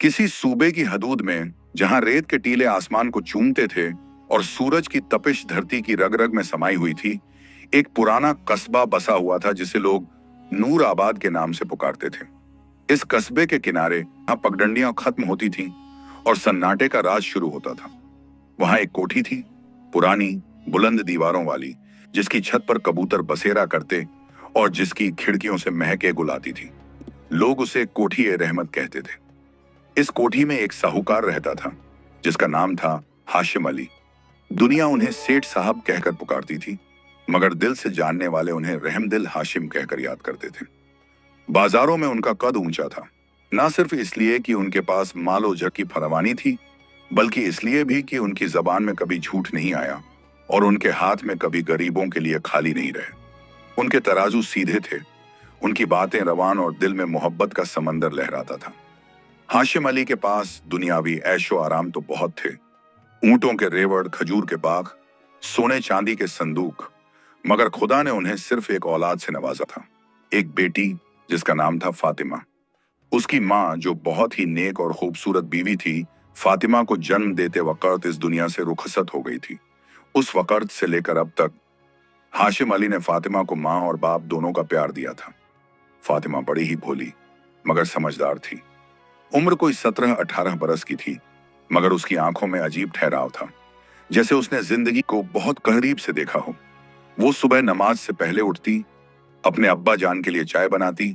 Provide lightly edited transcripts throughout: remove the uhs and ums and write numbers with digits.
किसी सूबे की हदूद में, जहां रेत के टीले आसमान को चूमते थे और सूरज की तपिश धरती की रग रग में समाई हुई थी, एक पुराना कस्बा बसा हुआ था जिसे लोग नूर आबाद के नाम से पुकारते थे। इस कस्बे के किनारे जहां पगडंडियां खत्म होती थीं और सन्नाटे का राज शुरू होता था, वहां एक कोठी थी, पुरानी, बुलंद दीवारों वाली, जिसकी छत पर कबूतर बसेरा करते और जिसकी खिड़कियों से महके गुल आती थी। लोग उसे कोठी ए रहमत कहते थे। इस कोठी में एक साहूकार रहता था जिसका नाम था हाशिम अली। दुनिया उन्हें सेठ साहब कहकर पुकारती थी, मगर दिल से जानने वाले उन्हें रहमदिल हाशिम कहकर याद करते थे। बाजारों में उनका कद ऊंचा था, ना सिर्फ इसलिए कि उनके पास मालो जग की फरावानी थी, बल्कि इसलिए भी कि उनकी जबान में कभी झूठ नहीं आया और उनके हाथ में कभी गरीबों के लिए खाली नहीं रहे। उनके तराजू सीधे थे, उनकी बातें रवान और दिल में मोहब्बत का समंदर लहराता था। हाशिम अली के पास दुनियावी ऐशो आराम तो बहुत थे, ऊंटों के रेवड़, खजूर के बाग, सोने चांदी के संदूक, मगर खुदा ने उन्हें सिर्फ एक औलाद से नवाजा था, एक बेटी जिसका नाम था फातिमा। उसकी माँ, जो बहुत ही नेक और खूबसूरत बीवी थी, फातिमा को जन्म देते वक्त इस दुनिया से रुखसत हो गई थी। उस वक्त से लेकर अब तक हाशिम अली ने फातिमा को माँ और बाप दोनों का प्यार दिया था। फातिमा बड़ी ही भोली मगर समझदार थी। उम्र कोई 17-18 बरस की थी, मगर उसकी आंखों में अजीब ठहराव था, जैसे उसने जिंदगी को बहुत करीब से देखा हो। वो सुबह नमाज से पहले उठती, अपने अब्बा जान के लिए चाय बनाती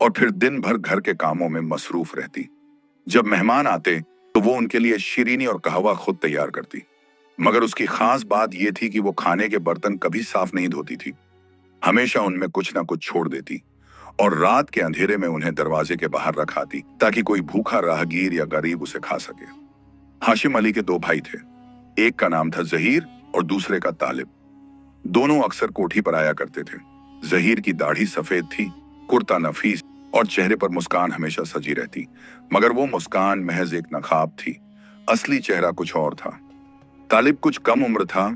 और फिर दिन भर घर के कामों में मसरूफ रहती। जब मेहमान आते तो वो उनके लिए शीरीनी और कहवा खुद तैयार करती, मगर उसकी खास बात यह थी कि वो खाने के बर्तन कभी साफ नहीं धोती थी, हमेशा उनमें कुछ ना कुछ छोड़ देती और रात के अंधेरे में उन्हें दरवाजे के बाहर रखाती ताकि कोई भूखा राहगीर या गरीब उसे खा सके। हाशिम अली के 2 भाई थे, एक का नाम था जहीर और दूसरे का तालिब। दोनों अक्सर कोठी पर आया करते थे। जहीर की दाढ़ी सफेद थी, कुर्ता नफीस और चेहरे पर मुस्कान हमेशा सजी रहती, मगर वो मुस्कान महज एक नकाब थी, असली चेहरा कुछ और था। तालिब कुछ कम उम्र था,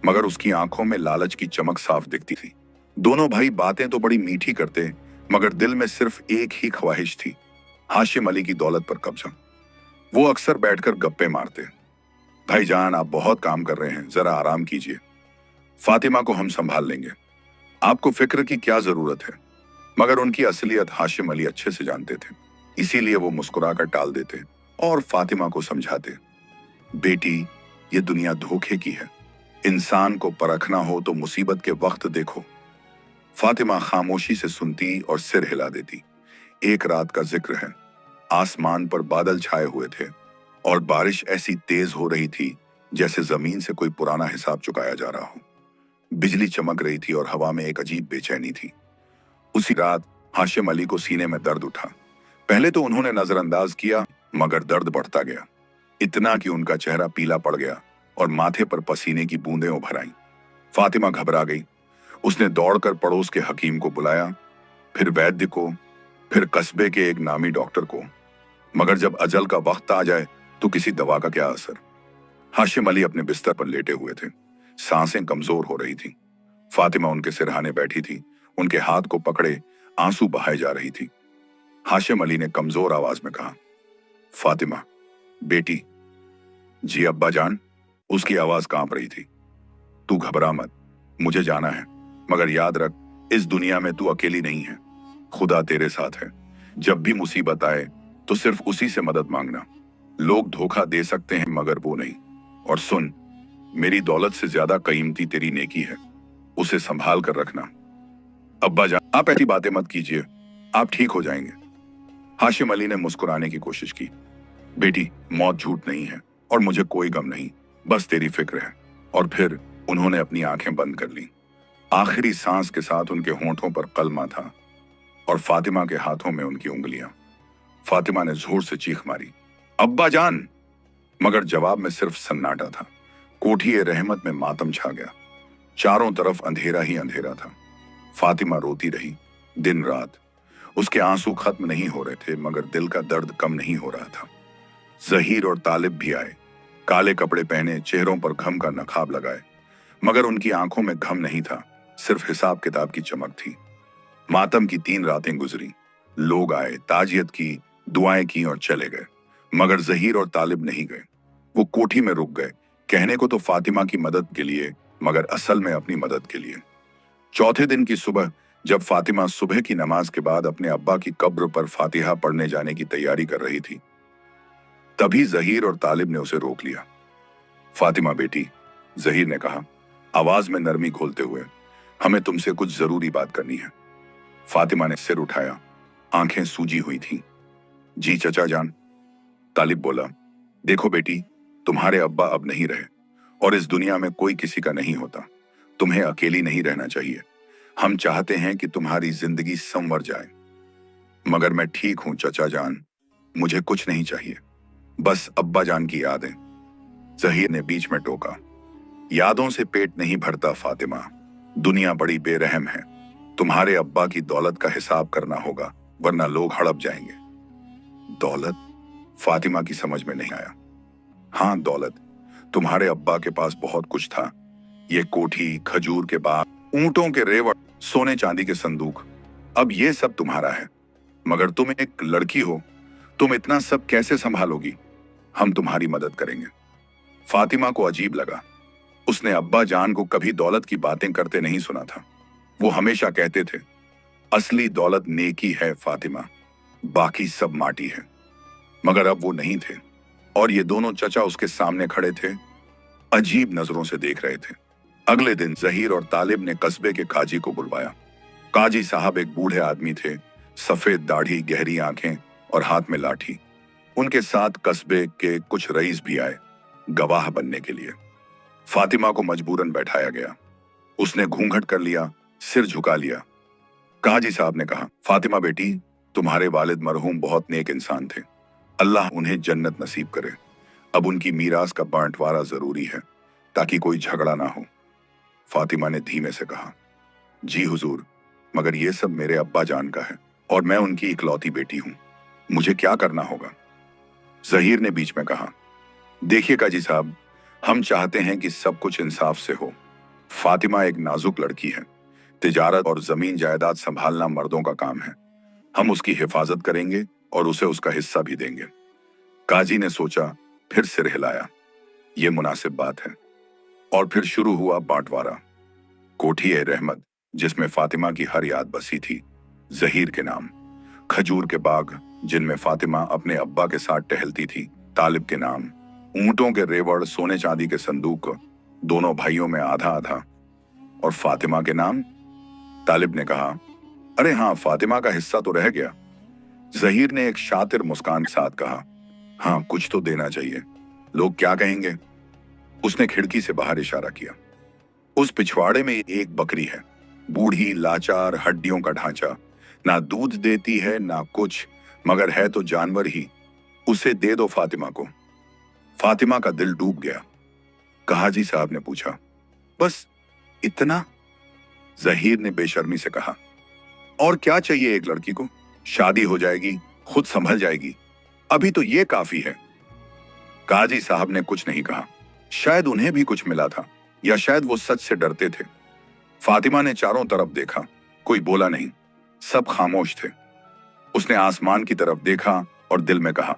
मगर उसकी आंखों में लालच की चमक साफ दिखती थी। दोनों भाई बातें तो बड़ी मीठी करते, मगर दिल में सिर्फ एक ही ख्वाहिश थी, हाशिम अली की दौलत पर कब्जा। वो अक्सर बैठकर गप्पे मारते, भाईजान आप बहुत काम कर रहे हैं, जरा आराम कीजिए, फातिमा को हम संभाल लेंगे, आपको फिक्र की क्या जरूरत है। मगर उनकी असलियत हाशिम अली अच्छे से जानते थे, इसीलिए वो मुस्कुराकर टाल देते और फातिमा को समझाते, बेटी ये दुनिया धोखे की है, इंसान को परखना हो तो मुसीबत के वक्त देखो। फातिमा खामोशी से सुनती और सिर हिला देती। एक रात का जिक्र है, आसमान पर बादल छाए हुए थे और बारिश ऐसी तेज हो रही थी जैसे जमीन से कोई पुराना हिसाब चुकाया जा रहा हो। बिजली चमक रही थी और हवा में एक अजीब बेचैनी थी। उसी रात हाशिम अली को सीने में दर्द उठा। पहले तो उन्होंने नजरअंदाज किया, मगर दर्द बढ़ता गया, इतना कि उनका चेहरा पीला पड़ गया और माथे पर पसीने की बूंदें उभर आईं। फातिमा घबरा गई। उसने दौड़कर पड़ोस के हकीम को बुलाया, फिर वैद्य को, फिर कस्बे के एक नामी डॉक्टर को, मगर जब अजल का वक्त आ जाए तो किसी दवा का क्या असर। हाशिम अली अपने बिस्तर पर लेटे हुए थे, सांसें कमजोर हो रही थीं। फातिमा उनके सिरहाने बैठी थी, उनके हाथ को पकड़े आंसू बहाए जा रही थी। हाशिम अली ने कमजोर आवाज में कहा, फातिमा बेटी। जी अब्बा जान, उसकी आवाज कांप रही थी। तू घबरा मत, मुझे जाना है, मगर याद रख इस दुनिया में तू अकेली नहीं है, खुदा तेरे साथ है। जब भी मुसीबत आए तो सिर्फ उसी से मदद मांगना। लोग धोखा दे सकते हैं मगर वो नहीं। और सुन, मेरी दौलत से ज्यादा कीमती तेरी नेकी है, उसे संभाल कर रखना। अब्बा जान आप ऐसी बातें मत कीजिए, आप ठीक हो जाएंगे। हाशिम अली ने मुस्कुराने की कोशिश की। बेटी मौत झूठ नहीं है और मुझे कोई गम नहीं, बस तेरी फिक्र है। और फिर उन्होंने अपनी आंखें बंद कर ली। आखिरी सांस के साथ उनके होंठों पर कलमा था और फातिमा के हाथों में उनकी उंगलियां। फातिमा ने जोर से चीख मारी, अब्बा जान, मगर जवाब में सिर्फ सन्नाटा था। कोठी ए रहमत में मातम छा गया, चारों तरफ अंधेरा ही अंधेरा था। फातिमा रोती रही दिन रात। उसके आंसू खत्म नहीं हो रहे थे, मगर दिल का दर्द कम नहीं हो रहा था। जहीर और तालिब भी आए, काले कपड़े पहने, चेहरों पर घम का नकाब लगाए, मगर उनकी आंखों में घम नहीं था, सिर्फ हिसाब किताब की चमक थी। मातम की 3 रातें गुजरी। लोग आए, ताजियत की, दुआएं की और चले गए, मगर जहीर और तालिब नहीं गए। वो कोठी में रुक गए, कहने को तो फातिमा की मदद के लिए, मगर असल में अपनी मदद के लिए। चौथे दिन की सुबह जब फातिमा सुबह की नमाज के बाद अपने अब्बा की कब्र पर फातिहा पढ़ने जाने की तैयारी कर रही थी, तभी जहीर और तालिब ने उसे रोक लिया। फातिमा बेटी, जहीर ने कहा, आवाज में नरमी खोलते हुए, हमें तुमसे कुछ जरूरी बात करनी है। फातिमा ने सिर उठाया, आंखें सूजी हुई थीं। जी चचा जान। तालिब बोला, देखो बेटी, तुम्हारे अब्बा अब नहीं रहे और इस दुनिया में कोई किसी का नहीं होता। तुम्हें अकेली नहीं रहना चाहिए। हम चाहते हैं कि तुम्हारी जिंदगी संवर जाए। मगर मैं ठीक हूं चचा जान, मुझे कुछ नहीं चाहिए, बस अब्बा जान की यादें। जहीर ने बीच में टोका, यादों से पेट नहीं भरता फातिमा, दुनिया बड़ी बेरहम है। तुम्हारे अब्बा की दौलत का हिसाब करना होगा, वरना लोग हड़प जाएंगे। दौलत? फातिमा की समझ में नहीं आया। हाँ दौलत, तुम्हारे अब्बा के पास बहुत कुछ था। ये कोठी, खजूर के बाग, ऊंटों के रेवड़, सोने चांदी के संदूक, अब ये सब तुम्हारा है। मगर तुम एक लड़की हो, तुम इतना सब कैसे संभालोगी? हम तुम्हारी मदद करेंगे। फातिमा को अजीब लगा। उसने अब्बा जान को कभी दौलत की बातें करते नहीं सुना था। वो हमेशा कहते थे, असली दौलत नेकी है फातिमा, बाकी सब माटी है। मगर अब वो नहीं थे और ये दोनों चचा उसके सामने खड़े थे, अजीब नजरों से देख रहे थे। अगले दिन जहीर और तालिब ने कस्बे के काजी को बुलवाया। काजी साहब एक बूढ़े आदमी थे, सफेद दाढ़ी, गहरी आंखें और हाथ में लाठी। उनके साथ कस्बे के कुछ रईस भी आए, गवाह बनने के लिए। फातिमा को मजबूरन बैठाया गया। उसने घूंघट कर लिया, सिर झुका लिया। काजी साहब ने कहा, फातिमा बेटी, तुम्हारे वालिद मरहूम बहुत नेक इंसान थे, अल्लाह उन्हें जन्नत नसीब करे। अब उनकी मीरास का बांटवारा जरूरी है ताकि कोई झगड़ा ना हो। फातिमा ने धीमे से कहा, जी हुजूर, मगर ये सब मेरे अब्बा जान का है और मैं उनकी इकलौती बेटी हूं, मुझे क्या करना होगा? जहीर ने बीच में कहा, देखिए काजी साहब, हम चाहते हैं कि सब कुछ इंसाफ से हो। फातिमा एक नाजुक लड़की है, तिजारत और जमीन जायदाद संभालना मर्दों का काम है। हम उसकी हिफाजत करेंगे और उसे उसका हिस्सा भी देंगे। काजी ने सोचा, फिर सिर हिलाया, यह मुनासिब बात है। और फिर शुरू हुआ बांटवारा। कोठी ए रहमत, जिसमें फातिमा की हर याद बसी थी, जहीर के नाम। खजूर के बाग, जिनमें फातिमा अपने अब्बा के साथ टहलती थी, तालिब के नाम। ऊंटों के रेवड़, सोने चांदी के संदूक, दोनों भाइयों में आधा आधा। और फातिमा के नाम? तालिब ने कहा, अरे हाँ, फातिमा का हिस्सा तो रह गया। जहीर ने एक शातिर मुस्कान के साथ कहा, हाँ कुछ तो देना चाहिए, लोग क्या कहेंगे? उसने खिड़की से बाहर इशारा किया। उस पिछवाड़े में एक बकरी है, बूढ़ी, लाचार, हड्डियों का ढांचा, ना दूध देती है ना कुछ, मगर है तो जानवर ही। उसे दे दो फातिमा को। फातिमा का दिल डूब गया। काजी साहब ने पूछा, बस इतना? जहीर ने बेशर्मी से कहा, और क्या चाहिए एक लड़की को? शादी हो जाएगी, खुद संभल जाएगी, अभी तो ये काफी है। काजी साहब ने कुछ नहीं कहा। शायद उन्हें भी कुछ मिला था, या शायद वो सच से डरते थे। फातिमा ने चारों तरफ देखा, कोई बोला नहीं, सब खामोश थे। उसने आसमान की तरफ देखा और दिल में कहा,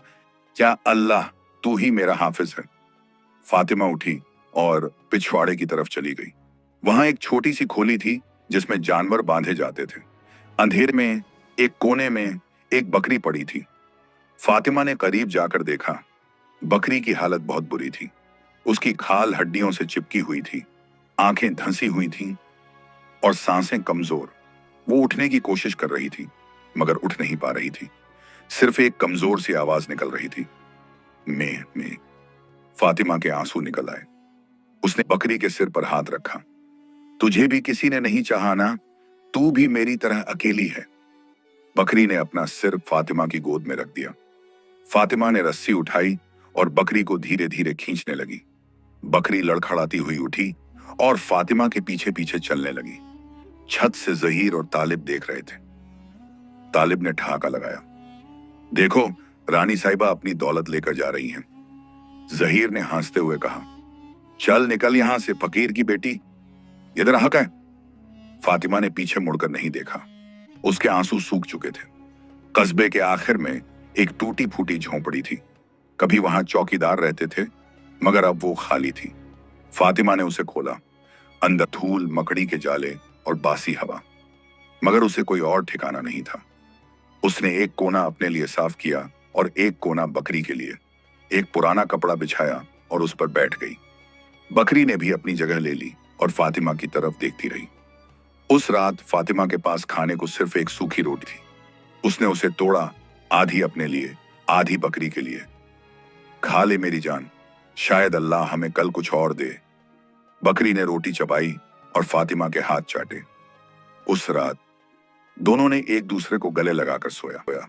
क्या अल्लाह, तू ही मेरा हाफिज है। फातिमा उठी और पिछवाड़े की तरफ चली गई। वहां एक छोटी सी खोली थी जिसमें जानवर बांधे जाते थे। अंधेरे में एक कोने में एक बकरी पड़ी थी। फातिमा ने करीब जाकर देखा। बकरी की हालत बहुत बुरी थी। उसकी खाल हड्डियों से चिपकी हुई थी, आंखें धंसी हुई थीं और सांसें कमजोर। वो उठने की कोशिश कर रही थी, मगर उठ नहीं पा रही थी। सिर्फ एक कमजोर सी आवाज निकल रही थी, मैं। फातिमा के आंसू निकल आए। उसने बकरी के सिर पर हाथ रखा। तुझे भी किसी ने नहीं चाहा ना, तू भी मेरी तरह अकेली है। बकरी ने अपना सिर फातिमा की गोद में रख दिया। फातिमा ने रस्सी उठाई और बकरी को धीरे धीरे खींचने लगी। बकरी लड़खड़ाती हुई उठी और फातिमा के पीछे पीछे चलने लगी। छत से जहीर और तालिब देख रहे थे। तालिब ने ठहाका लगाया, देखो, रानी साहिबा अपनी दौलत लेकर जा रही हैं। जहीर ने हंसते हुए कहा, चल निकल यहां से फकीर की बेटी, इधर हक है। फातिमा ने पीछे मुड़कर नहीं देखा। उसके आंसू सूख चुके थे। कस्बे के आखिर में एक टूटी फूटी झोंपड़ी थी। कभी वहां चौकीदार रहते थे, मगर अब वो खाली थी। फातिमा ने उसे खोला। अंदर धूल, मकड़ी के जाले और बासी हवा, मगर उसे कोई और ठिकाना नहीं था। उसने एक कोना अपने लिए साफ किया और एक कोना बकरी के लिए। एक पुराना कपड़ा बिछाया और उस पर बैठ गई। बकरी ने भी अपनी जगह ले ली और फातिमा की तरफ देखती रही। उस रात फातिमा के पास खाने को सिर्फ एक सूखी रोटी थी। उसने उसे तोड़ा, आधी अपने लिए, आधी बकरी के लिए। खा ले मेरी जान, शायद अल्लाह हमें कल कुछ और दे। बकरी ने रोटी चबाई और फातिमा के हाथ चाटे। उस रात दोनों ने एक दूसरे को गले लगाकर सोया।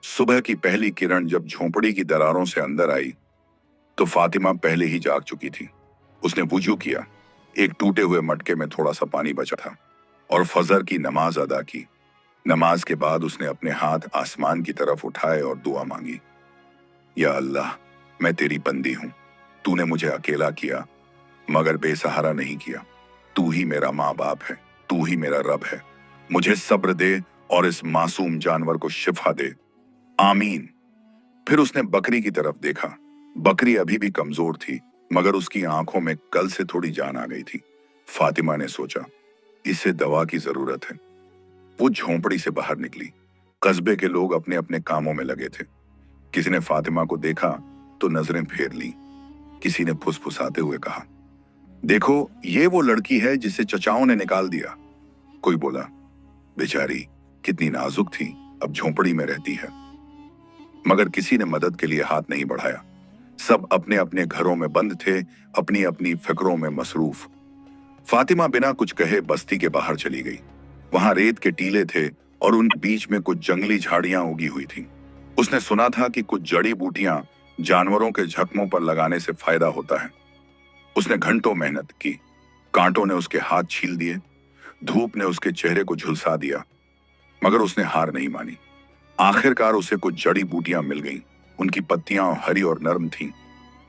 सुबह की पहली किरण जब झोंपड़ी की दरारों से अंदर आई तो फातिमा पहले ही जाग चुकी थी। उसने वुजू किया, एक टूटे हुए मटके में थोड़ा सा पानी बचा था, और फजर की नमाज अदा की। नमाज के बाद उसने अपने हाथ आसमान की तरफ उठाए और दुआ मांगी। या अल्लाह, मैं तेरी बंदी हूं। तूने मुझे अकेला किया मगर बेसहारा नहीं किया। तू ही मेरा माँ बाप है, तू ही मेरा रब है। मुझे सब्र दे और इस मासूम जानवर को शिफा दे, आमीन। फिर उसने बकरी की तरफ देखा। बकरी अभी भी कमजोर थी, मगर उसकी आंखों में कल से थोड़ी जान आ गई थी। फातिमा ने सोचा, इसे दवा की जरूरत है। वो झोंपड़ी से बाहर निकली। कस्बे के लोग अपने अपने कामों में लगे थे। किसी ने फातिमा को देखा तो नजरें फेर ली। किसी ने फुसफुसाते हुए कहा, देखो ये वो लड़की है जिसे चचाओं ने निकाल दिया। कोई बोला, बेचारी कितनी नाजुक थी, अब झोंपड़ी में रहती है। मगर किसी ने मदद के लिए हाथ नहीं बढ़ाया। सब अपने अपने घरों में बंद थे, अपनी अपनी फिक्रों में मसरूफ। फातिमा बिना कुछ कहे बस्ती के बाहर चली गई। वहां रेत के टीले थे और उन बीच में कुछ जंगली झाड़ियां उगी हुई थीं। उसने सुना था कि कुछ जड़ी बूटियां जानवरों के जख्मों पर लगाने से फायदा होता है। उसने घंटों मेहनत की। कांटों ने उसके हाथ छील दिए, धूप ने उसके चेहरे को झुलसा दिया, मगर उसने हार नहीं मानी। आखिरकार उसे कुछ जड़ी बूटियां मिल गईं। उनकी पत्तियां हरी और नरम थीं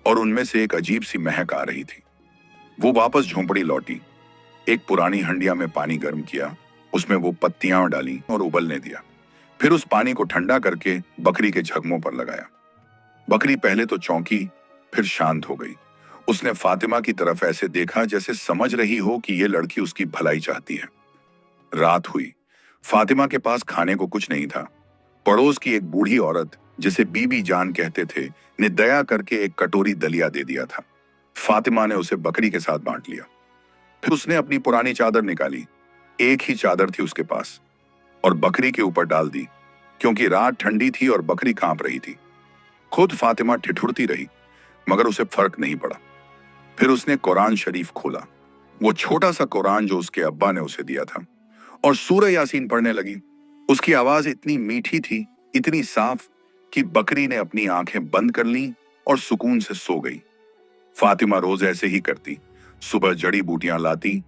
और उनमें से एक अजीब सी महक आ रही थी। वो वापस झोंपड़ी लौटी। एक पुरानी हंडिया में पानी गर्म किया, उसमें वो पत्तियां डाली और उबलने दिया। फिर उस पानी को ठंडा करके बकरी के जख्मों पर लगाया। बकरी पहले तो चौंकी, फिर शांत हो गई। उसने फातिमा की तरफ ऐसे देखा जैसे समझ रही हो कि ये लड़की उसकी भलाई चाहती है। रात हुई। फातिमा के पास खाने को कुछ नहीं था। पड़ोस की एक बूढ़ी औरत, जिसे बीबी जान कहते थे, ने दया करके एक कटोरी दलिया दे दिया था। फातिमा ने उसे बकरी के साथ बांट लिया। फिर उसने अपनी पुरानी चादर निकाली। एक ही चादर थी उसके पास, और बकरी के ऊपर डाल दी, क्योंकि रात ठंडी थी और बकरी कांप रही थी। खुद फातिमा ठिठुरती रही, मगर उसे फर्क नहीं पड़ा। फिर उसने कुरान शरीफ खोला, वो छोटा सा कुरान जो उसके अब्बा ने उसे दिया था, और सूरह यासीन पढ़ने लगी। उसकी आवाज इतनी मीठी थी, इतनी साफ, कि बकरी ने अपनी आंखें बंद कर लीं और सुकून से सो गई। फातिमा रोज ऐसे ही करती। सुबह जड़ी बूटियां लाती,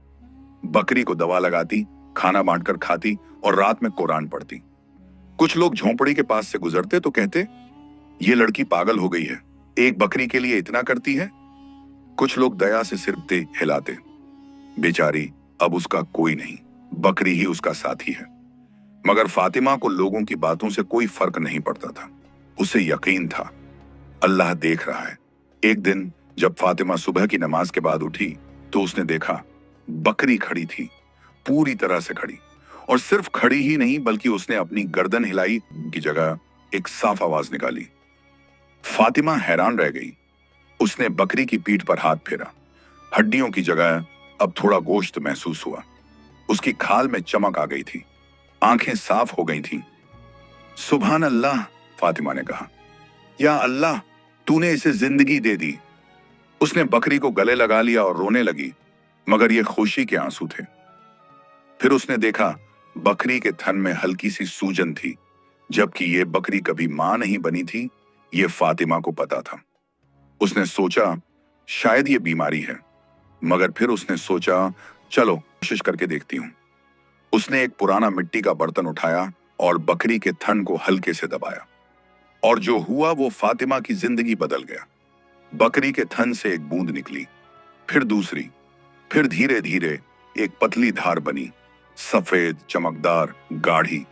बकरी को दवा लगाती, खाना बांटकर खाती और रात में कुरान पढ़ती। कुछ लोग झोंपड़ी के पास से गुजरते तो कहते, ये लड़की पागल हो गई है, एक बकरी के लिए इतना करती है। कुछ लोग दया से सिर हिलाते, बेचारी अब उसका कोई नहीं, बकरी ही उसका साथी है। मगर फातिमा को लोगों की बातों से कोई फर्क नहीं पड़ता था। उसे यकीन था, अल्लाह देख रहा है। एक दिन जब फातिमा सुबह की नमाज के बाद उठी तो उसने देखा बकरी खड़ी थी, पूरी तरह से खड़ी। और सिर्फ खड़ी ही नहीं, बल्कि उसने अपनी गर्दन हिलाई की जगह एक साफ आवाज निकाली। फातिमा हैरान रह गई। उसने बकरी की पीठ पर हाथ फेरा। हड्डियों की जगह अब थोड़ा गोश्त महसूस हुआ। उसकी खाल में चमक आ गई थी, आंखें साफ हो गई थीं। सुभान अल्लाह, फातिमा ने कहा, या अल्लाह, तूने इसे जिंदगी दे दी। उसने बकरी को गले लगा लिया और रोने लगी, मगर ये खुशी के आंसू थे। फिर उसने देखा बकरी के थन में हल्की सी सूजन थी, जबकि ये बकरी कभी मां नहीं बनी थी, ये फातिमा को पता था। उसने सोचा शायद ये बीमारी है, मगर फिर उसने सोचा चलो कोशिश करके देखती हूं। उसने एक पुराना मिट्टी का बर्तन उठाया और बकरी के थन को हल्के से दबाया, और जो हुआ वो फातिमा की जिंदगी बदल गया। बकरी के थन से एक बूंद निकली, फिर दूसरी, फिर धीरे धीरे एक पतली धार बनी, सफेद, चमकदार, गाढ़ी।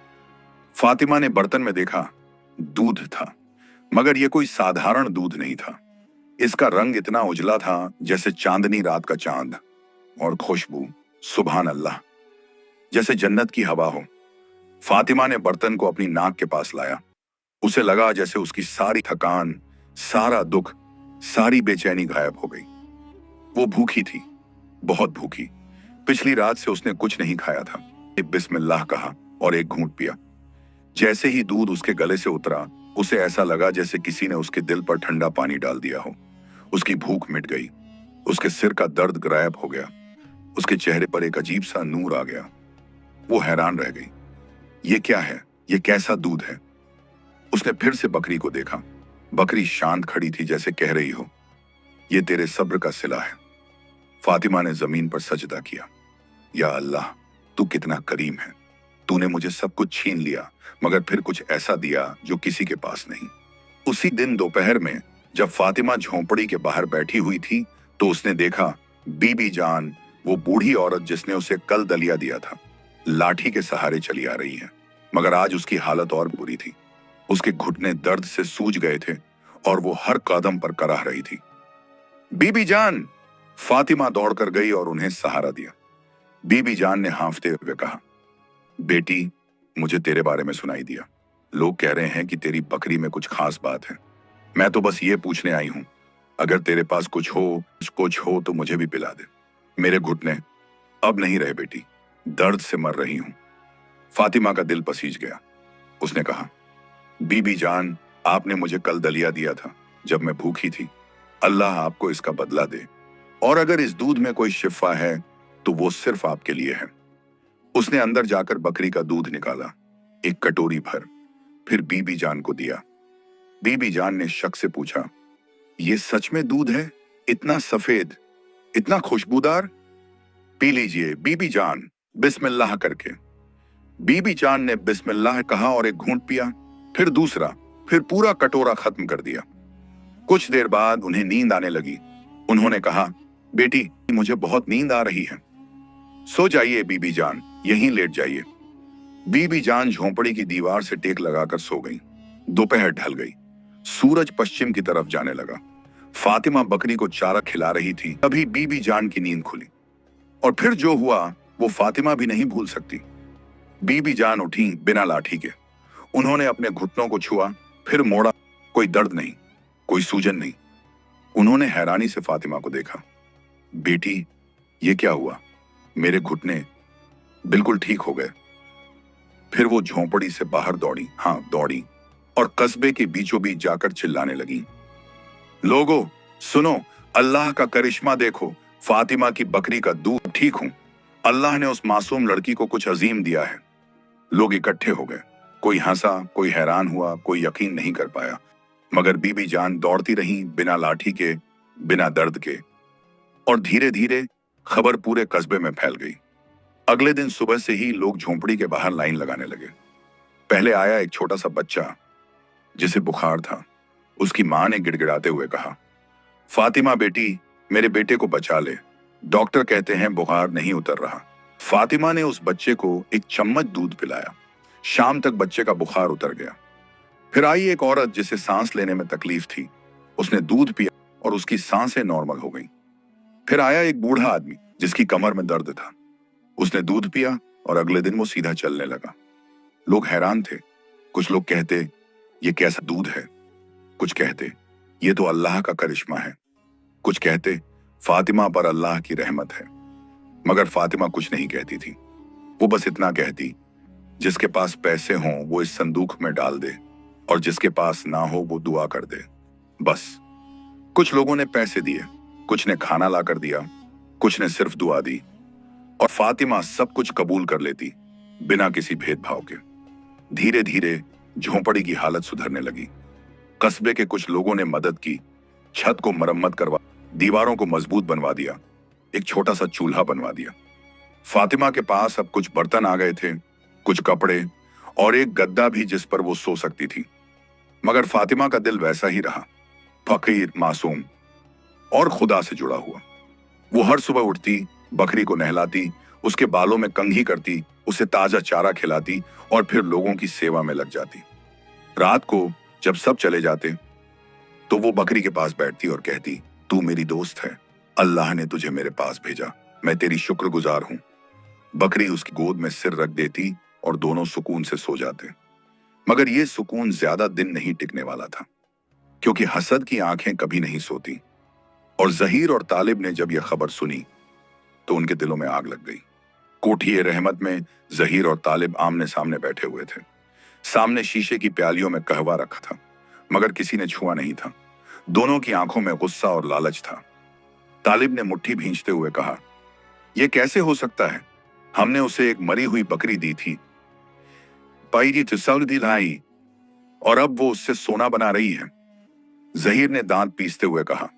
फातिमा ने बर्तन में देखा, दूध था, मगर ये कोई साधारण दूध नहीं था। इसका रंग इतना उजला था जैसे चांदनी रात का चांद, और खुशबू, सुभान अल्लाह, जैसे जन्नत की हवा हो। फातिमा ने बर्तन को अपनी नाक के पास लाया। उसे लगा जैसे उसकी सारी थकान, सारा दुख, सारी बेचैनी गायब हो गई। वो भूखी थी, बहुत भूखी। पिछली रात से उसने कुछ नहीं खाया था। बिस्मिल्लाह कहा और एक घूंट पिया। जैसे ही दूध उसके गले से उतरा, उसे ऐसा लगा जैसे किसी ने उसके दिल पर ठंडा पानी डाल दिया हो। उसकी भूख मिट गई, उसके सिर का दर्द गायब हो गया, उसके चेहरे पर एक अजीब सा नूर आ गया। वो हैरान रह गई। ये क्या है? ये कैसा दूध है? उसने फिर से बकरी को देखा। बकरी शांत खड़ी थी, जैसे कह रही हो, ये तेरे सब्र का सिला है। फातिमा ने जमीन पर सजदा किया। या अल्लाह, तू कितना करीम है। तूने मुझे सब कुछ छीन लिया, मगर फिर कुछ ऐसा दिया जो किसी के पास नहीं। उसी दिन दोपहर में जब फातिमा झोंपड़ी के बाहर बैठी हुई थी, तो उसने देखा बीबी जान, वो बूढ़ी औरत जिसने उसे कल दलिया दिया था, लाठी के सहारे चली आ रही है। मगर आज उसकी हालत और बुरी थी। उसके घुटने दर्द से सूज गए थे और वो हर कदम पर कराह रही थी। बीबी जान! फातिमा दौड़कर गई और उन्हें सहारा दिया। बीबी जान ने हांफते हुए कहा, बेटी, मुझे तेरे बारे में सुनाई दिया। लोग कह रहे हैं कि तेरी बकरी में कुछ खास बात है। मैं तो बस ये पूछने आई हूं, अगर तेरे पास कुछ हो तो मुझे भी पिला दे। मेरे घुटने अब नहीं रहे बेटी, दर्द से मर रही हूं। फातिमा का दिल पसीज गया। उसने कहा, बीबी जान, आपने मुझे कल दलिया दिया था जब मैं भूखी थी। अल्लाह आपको इसका बदला दे, और अगर इस दूध में कोई शिफा है तो वो सिर्फ आपके लिए है। उसने अंदर जाकर बकरी का दूध निकाला, एक कटोरी भर, फिर बीबी जान को दिया। बीबी जान ने शक से पूछा, ये सच में दूध है? इतना सफेद, इतना खुशबूदार? पी लीजिए बीबी जान, बिस्मिल्लाह करके। बीबी जान ने बिस्मिल्लाह कहा और एक घूंट पिया, फिर दूसरा, फिर पूरा कटोरा खत्म कर दिया। कुछ देर बाद उन्हें नींद आने लगी। उन्होंने कहा, बेटी, मुझे बहुत नींद आ रही है। सो जाइए बीबी जान, यहीं लेट जाइए। बीबी जान झोंपड़ी की दीवार से टेक लगाकर सो गई। दोपहर ढल गई, सूरज पश्चिम की तरफ जाने लगा। फातिमा बकरी को चारा खिला रही थी, तभी बीबी जान की नींद खुली, और फिर जो हुआ वो फातिमा भी नहीं भूल सकती। बीबी जान उठी बिना लाठी के। उन्होंने अपने घुटनों को छुआ, फिर मोड़ा। कोई दर्द नहीं, कोई सूजन नहीं। उन्होंने हैरानी से फातिमा को देखा। बेटी, ये क्या हुआ? मेरे घुटने बिल्कुल ठीक हो गए। फिर वो झोंपड़ी से बाहर दौड़ी, दौड़ी, और कस्बे के बीचों बीच जाकर चिल्लाने लगी, लोगों सुनो, अल्लाह का करिश्मा देखो, फातिमा की बकरी का दूध ठीक हूं। अल्लाह ने उस मासूम लड़की को कुछ अजीम दिया है। लोग इकट्ठे हो गए। कोई हंसा, कोई हैरान हुआ, कोई यकीन नहीं कर पाया। मगर बीबी जान दौड़ती रही, बिना लाठी के, बिना दर्द के, और धीरे धीरे खबर पूरे कस्बे में फैल गई। अगले दिन सुबह से ही लोग झोंपड़ी के बाहर लाइन लगाने लगे। पहले आया एक छोटा सा बच्चा जिसे बुखार था। उसकी मां ने गिड़गिड़ाते हुए कहा, फातिमा बेटी, मेरे बेटे को बचा ले, डॉक्टर कहते हैं बुखार नहीं उतर रहा। फातिमा ने उस बच्चे को एक चम्मच दूध पिलाया। शाम तक बच्चे का बुखार उतर गया। फिर आई एक औरत जिसे सांस लेने में तकलीफ थी। उसने दूध पिया और उसकी सांसें नॉर्मल हो गईं। फिर आया एक बूढ़ा आदमी जिसकी कमर में दर्द था। उसने दूध पिया और अगले दिन वो सीधा चलने लगा। लोग हैरान थे। कुछ लोग कहते, ये कैसा दूध है? कुछ कहते, ये तो अल्लाह का करिश्मा है। कुछ कहते, फातिमा पर अल्लाह की रहमत है। मगर फातिमा कुछ नहीं कहती थी। वो बस इतना कहती, जिसके पास पैसे हों वो इस संदूक में डाल दे, और जिसके पास ना हो वो दुआ कर दे, बस। कुछ लोगों ने पैसे दिए, कुछ ने खाना ला कर दिया, कुछ ने सिर्फ दुआ दी, और फातिमा सब कुछ कबूल कर लेती, बिना किसी भेदभाव के। धीरे धीरे झोंपड़ी की हालत सुधरने लगी। कस्बे के कुछ लोगों ने मदद की, छत को मरम्मत करवा, दीवारों को मजबूत बनवा दिया, एक छोटा सा चूल्हा बनवा दिया। फातिमा के पास अब कुछ बर्तन आ गए थे, कुछ कपड़े, और एक गद्दा भी जिस पर वो सो सकती थी। मगर फातिमा का दिल वैसा ही रहा, फकीर, मासूम और खुदा से जुड़ा हुआ। वो हर सुबह उठती, बकरी को नहलाती, उसके बालों में कंघी करती, उसे ताजा चारा खिलाती और फिर लोगों की सेवा में लग जाती। रात को जब सब चले जाते, तो वो बकरी के पास बैठती और कहती, तू मेरी दोस्त है, अल्लाह ने तुझे मेरे पास भेजा, मैं तेरी शुक्रगुजार हूं। बकरी उसकी गोद में सिर रख देती और दोनों सुकून से सो जाते। मगर ये सुकून ज्यादा दिन नहीं टिकने वाला था, क्योंकि हसद की आंखें कभी नहीं सोती। और जहीर और तालिब ने जब यह खबर सुनी तो उनके दिलों में आग लग गई। कोठिए रहमत में जहीर और तालिब आमने सामने बैठे हुए थे। सामने शीशे की प्यालियों में कहवा रखा था, मगर किसी ने छुआ नहीं था। दोनों की आंखों में गुस्सा और लालच था। तालिब ने मुट्ठी भींचते हुए कहा, यह कैसे हो सकता है? हमने उसे एक मरी हुई बकरी दी थी, पाई दी लाई, और अब वो उससे सोना बना रही है। जहीर ने दांत पीसते हुए कहा,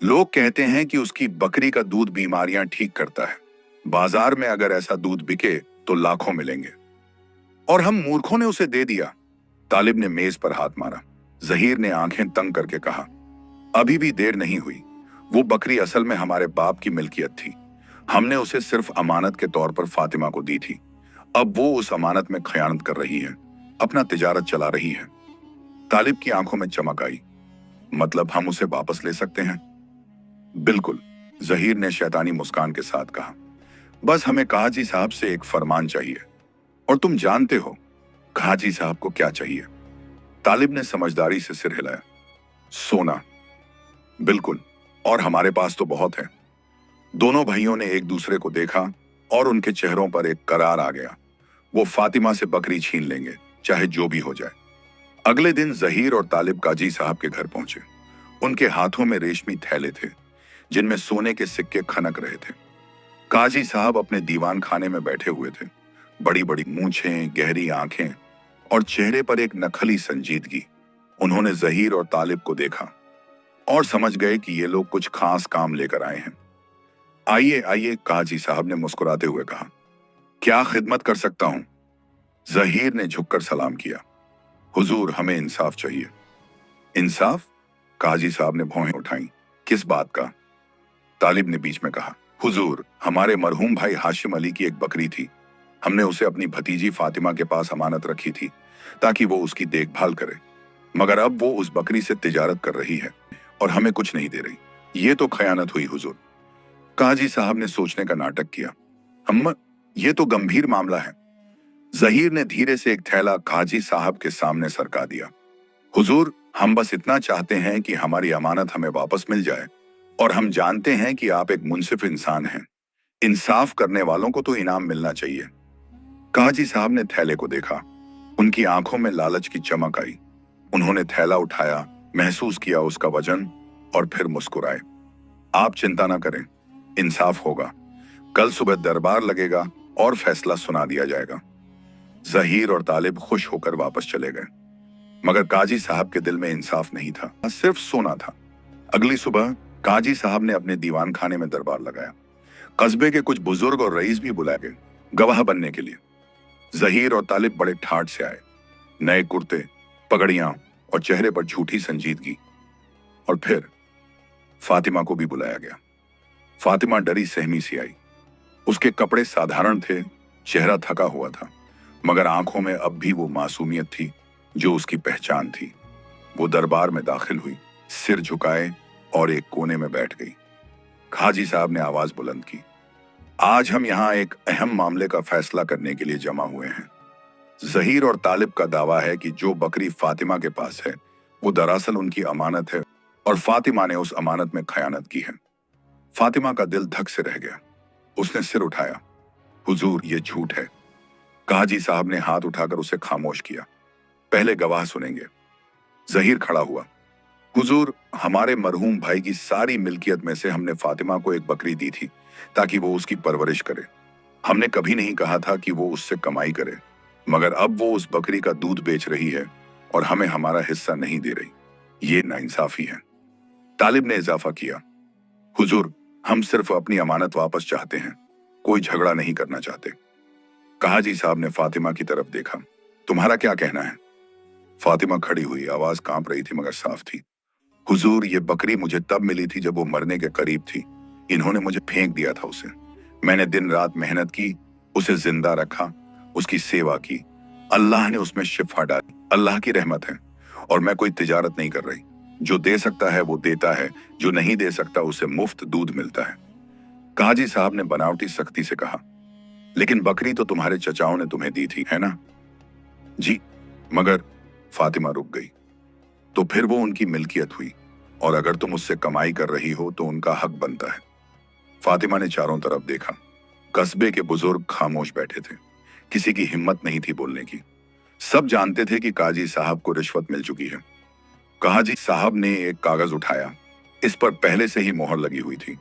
लोग कहते हैं कि उसकी बकरी का दूध बीमारियां ठीक करता है। बाजार में अगर ऐसा दूध बिके तो लाखों मिलेंगे, और हम मूर्खों ने उसे दे दिया। तालिब ने मेज पर हाथ मारा। जहीर ने आंखें तंग करके कहा, अभी भी देर नहीं हुई। वो बकरी असल में हमारे बाप की मिल्कियत थी। हमने उसे सिर्फ अमानत के तौर पर फातिमा को दी थी। अब वो उस अमानत में खयानत कर रही है, अपना तिजारत चला रही है। तालिब की आंखों में चमक आई। मतलब हम उसे वापस ले सकते हैं? बिल्कुल, जहीर ने शैतानी मुस्कान के साथ कहा। बस हमें काजी साहब से एक फरमान चाहिए, और तुम जानते हो काजी साहब को क्या चाहिए। तालिब ने समझदारी से सिर हिलाया। सोना। बिल्कुल, और हमारे पास तो बहुत है। दोनों भाइयों ने एक दूसरे को देखा और उनके चेहरों पर एक करार आ गया। वो फातिमा से बकरी छीन लेंगे, चाहे जो भी हो जाए। अगले दिन जहीर और तालिब काजी साहब के घर पहुंचे। उनके हाथों में रेशमी थैले थे, जिनमें सोने के सिक्के खनक रहे थे। काजी साहब अपने दीवान खाने में बैठे हुए थे। बड़ी बड़ी मूंछें, गहरी आंखें और चेहरे पर एक नखली संजीदगी। उन्होंने जहीर और तालिब को देखा और समझ गए कि ये लोग कुछ खास काम लेकर आए हैं। आइए आइए, काजी साहब ने मुस्कुराते हुए कहा, क्या खिदमत कर सकता हूं? जहीर ने झुककर सलाम किया। हुजूर, हमें इंसाफ चाहिए। इंसाफ? काजी साहब ने भौहें उठाई। किस बात का? तालिब ने बीच में कहा, हुजूर, हमारे मरहूम भाई हाशिम अली की एक बकरी थी। हमने उसे अपनी भतीजी फातिमा के पास अमानत रखी थी ताकि वो उसकी देखभाल करे, मगर अब वो उस बकरी से तिजारत कर रही है और हमें कुछ नहीं दे रही। ये तो खयानत हुई हुजूर। काजी साहब ने सोचने का नाटक किया। हम, ये तो गंभीर मामला है। जहीर ने धीरे से एक थैला काजी साहब के सामने सरका दिया। हुजूर, हम बस इतना चाहते हैं कि हमारी अमानत हमें वापस मिल जाए, और हम जानते हैं कि आप एक मुनसिफ इंसान हैं। इंसाफ करने वालों को तो इनाम मिलना चाहिए। काजी साहब ने थैले को देखा। उनकी आंखों में लालच की चमक आई। उन्होंने थैला उठाया, महसूस किया उसका वजन, और फिर मुस्कुराए। आप चिंता ना करें, इंसाफ होगा। कल सुबह दरबार लगेगा और फैसला सुना दिया जाएगा। जहीर और तालिब खुश होकर वापस चले गए, मगर काजी साहब के दिल में इंसाफ नहीं था, सिर्फ सोना था। अगली सुबह काजी साहब ने अपने दीवान खाने में दरबार लगाया। कस्बे के कुछ बुजुर्ग और रईस भी बुलाए गए गवाह बनने के लिए। जहीर और तालिब बड़े ठाठ से आए। नए कुर्ते, पगड़ियां और चेहरे पर झूठी संजीदगी। और फिर फातिमा को भी बुलाया गया। फातिमा डरी सहमी सी आई। उसके कपड़े साधारण थे, चेहरा थका हुआ था, मगर आंखों में अब भी वो मासूमियत थी जो उसकी पहचान थी। वो दरबार में दाखिल हुई, सिर झुकाए और एक कोने में बैठ गई। काजी साहब ने आवाज बुलंद की, आज हम यहाँ एक अहम मामले का फैसला करने के लिए जमा हुए हैं। जहीर और तालिब का दावा है कि जो बकरी फातिमा के पास है वो दरअसल उनकी अमानत है, और फातिमा ने उस अमानत में खयानत की है। फातिमा का दिल धक से रह गया। उसने सिर उठाया। हुजूर, ये झूठ है। काजी साहब ने हाथ उठाकर उसे खामोश किया। पहले गवाह सुनेंगे। जहीर खड़ा हुआ। हुजूर, हमारे मरहूम भाई की सारी मिल्कियत में से हमने फातिमा को एक बकरी दी थी ताकि वो उसकी परवरिश करे। हमने कभी नहीं कहा था कि वो उससे कमाई करे, मगर अब वो उस बकरी का दूध बेच रही है और हमें हमारा हिस्सा नहीं दे रही। ये नाइंसाफी है। तालिब ने इजाफा किया, हुजूर, हम सिर्फ अपनी अमानत वापस चाहते हैं, कोई झगड़ा नहीं करना चाहते। काजी साहब ने फातिमा की तरफ देखा। तुम्हारा क्या कहना है? फातिमा खड़ी हुई, आवाज कांप रही थी मगर साफ थी। हुजूर, ये बकरी मुझे तब मिली थी जब वो मरने के करीब थी। इन्होंने मुझे फेंक दिया था उसे। मैंने दिन रात मेहनत की, उसे जिंदा रखा, उसकी सेवा की। अल्लाह ने उसमें शिफा डाली। अल्लाह की रहमत है, और मैं कोई तिजारत नहीं कर रही। जो दे सकता है वो देता है, जो नहीं दे सकता उसे मुफ्त दूध मिलता है। काजी साहब ने बनावटी सख्ती से कहा, लेकिन बकरी तो तुम्हारे चचाओं ने तुम्हें दी थी, है ना? जी, मगर फातिमा रुक गई। तो फिर वो उनकी मिल्कियत हुई, और अगर तुम उससे कमाई कर रही हो तो उनका हक बनता है। फातिमा ने चारों तरफ देखा। कस्बे के बुजुर्ग खामोश बैठे थे, किसी की हिम्मत नहीं थी बोलने की। सब जानते थे कि काजी साहब को रिश्वत मिल चुकी है। काजी साहब ने एक कागज उठाया, इस पर पहले से ही मोहर लगी हुई थी,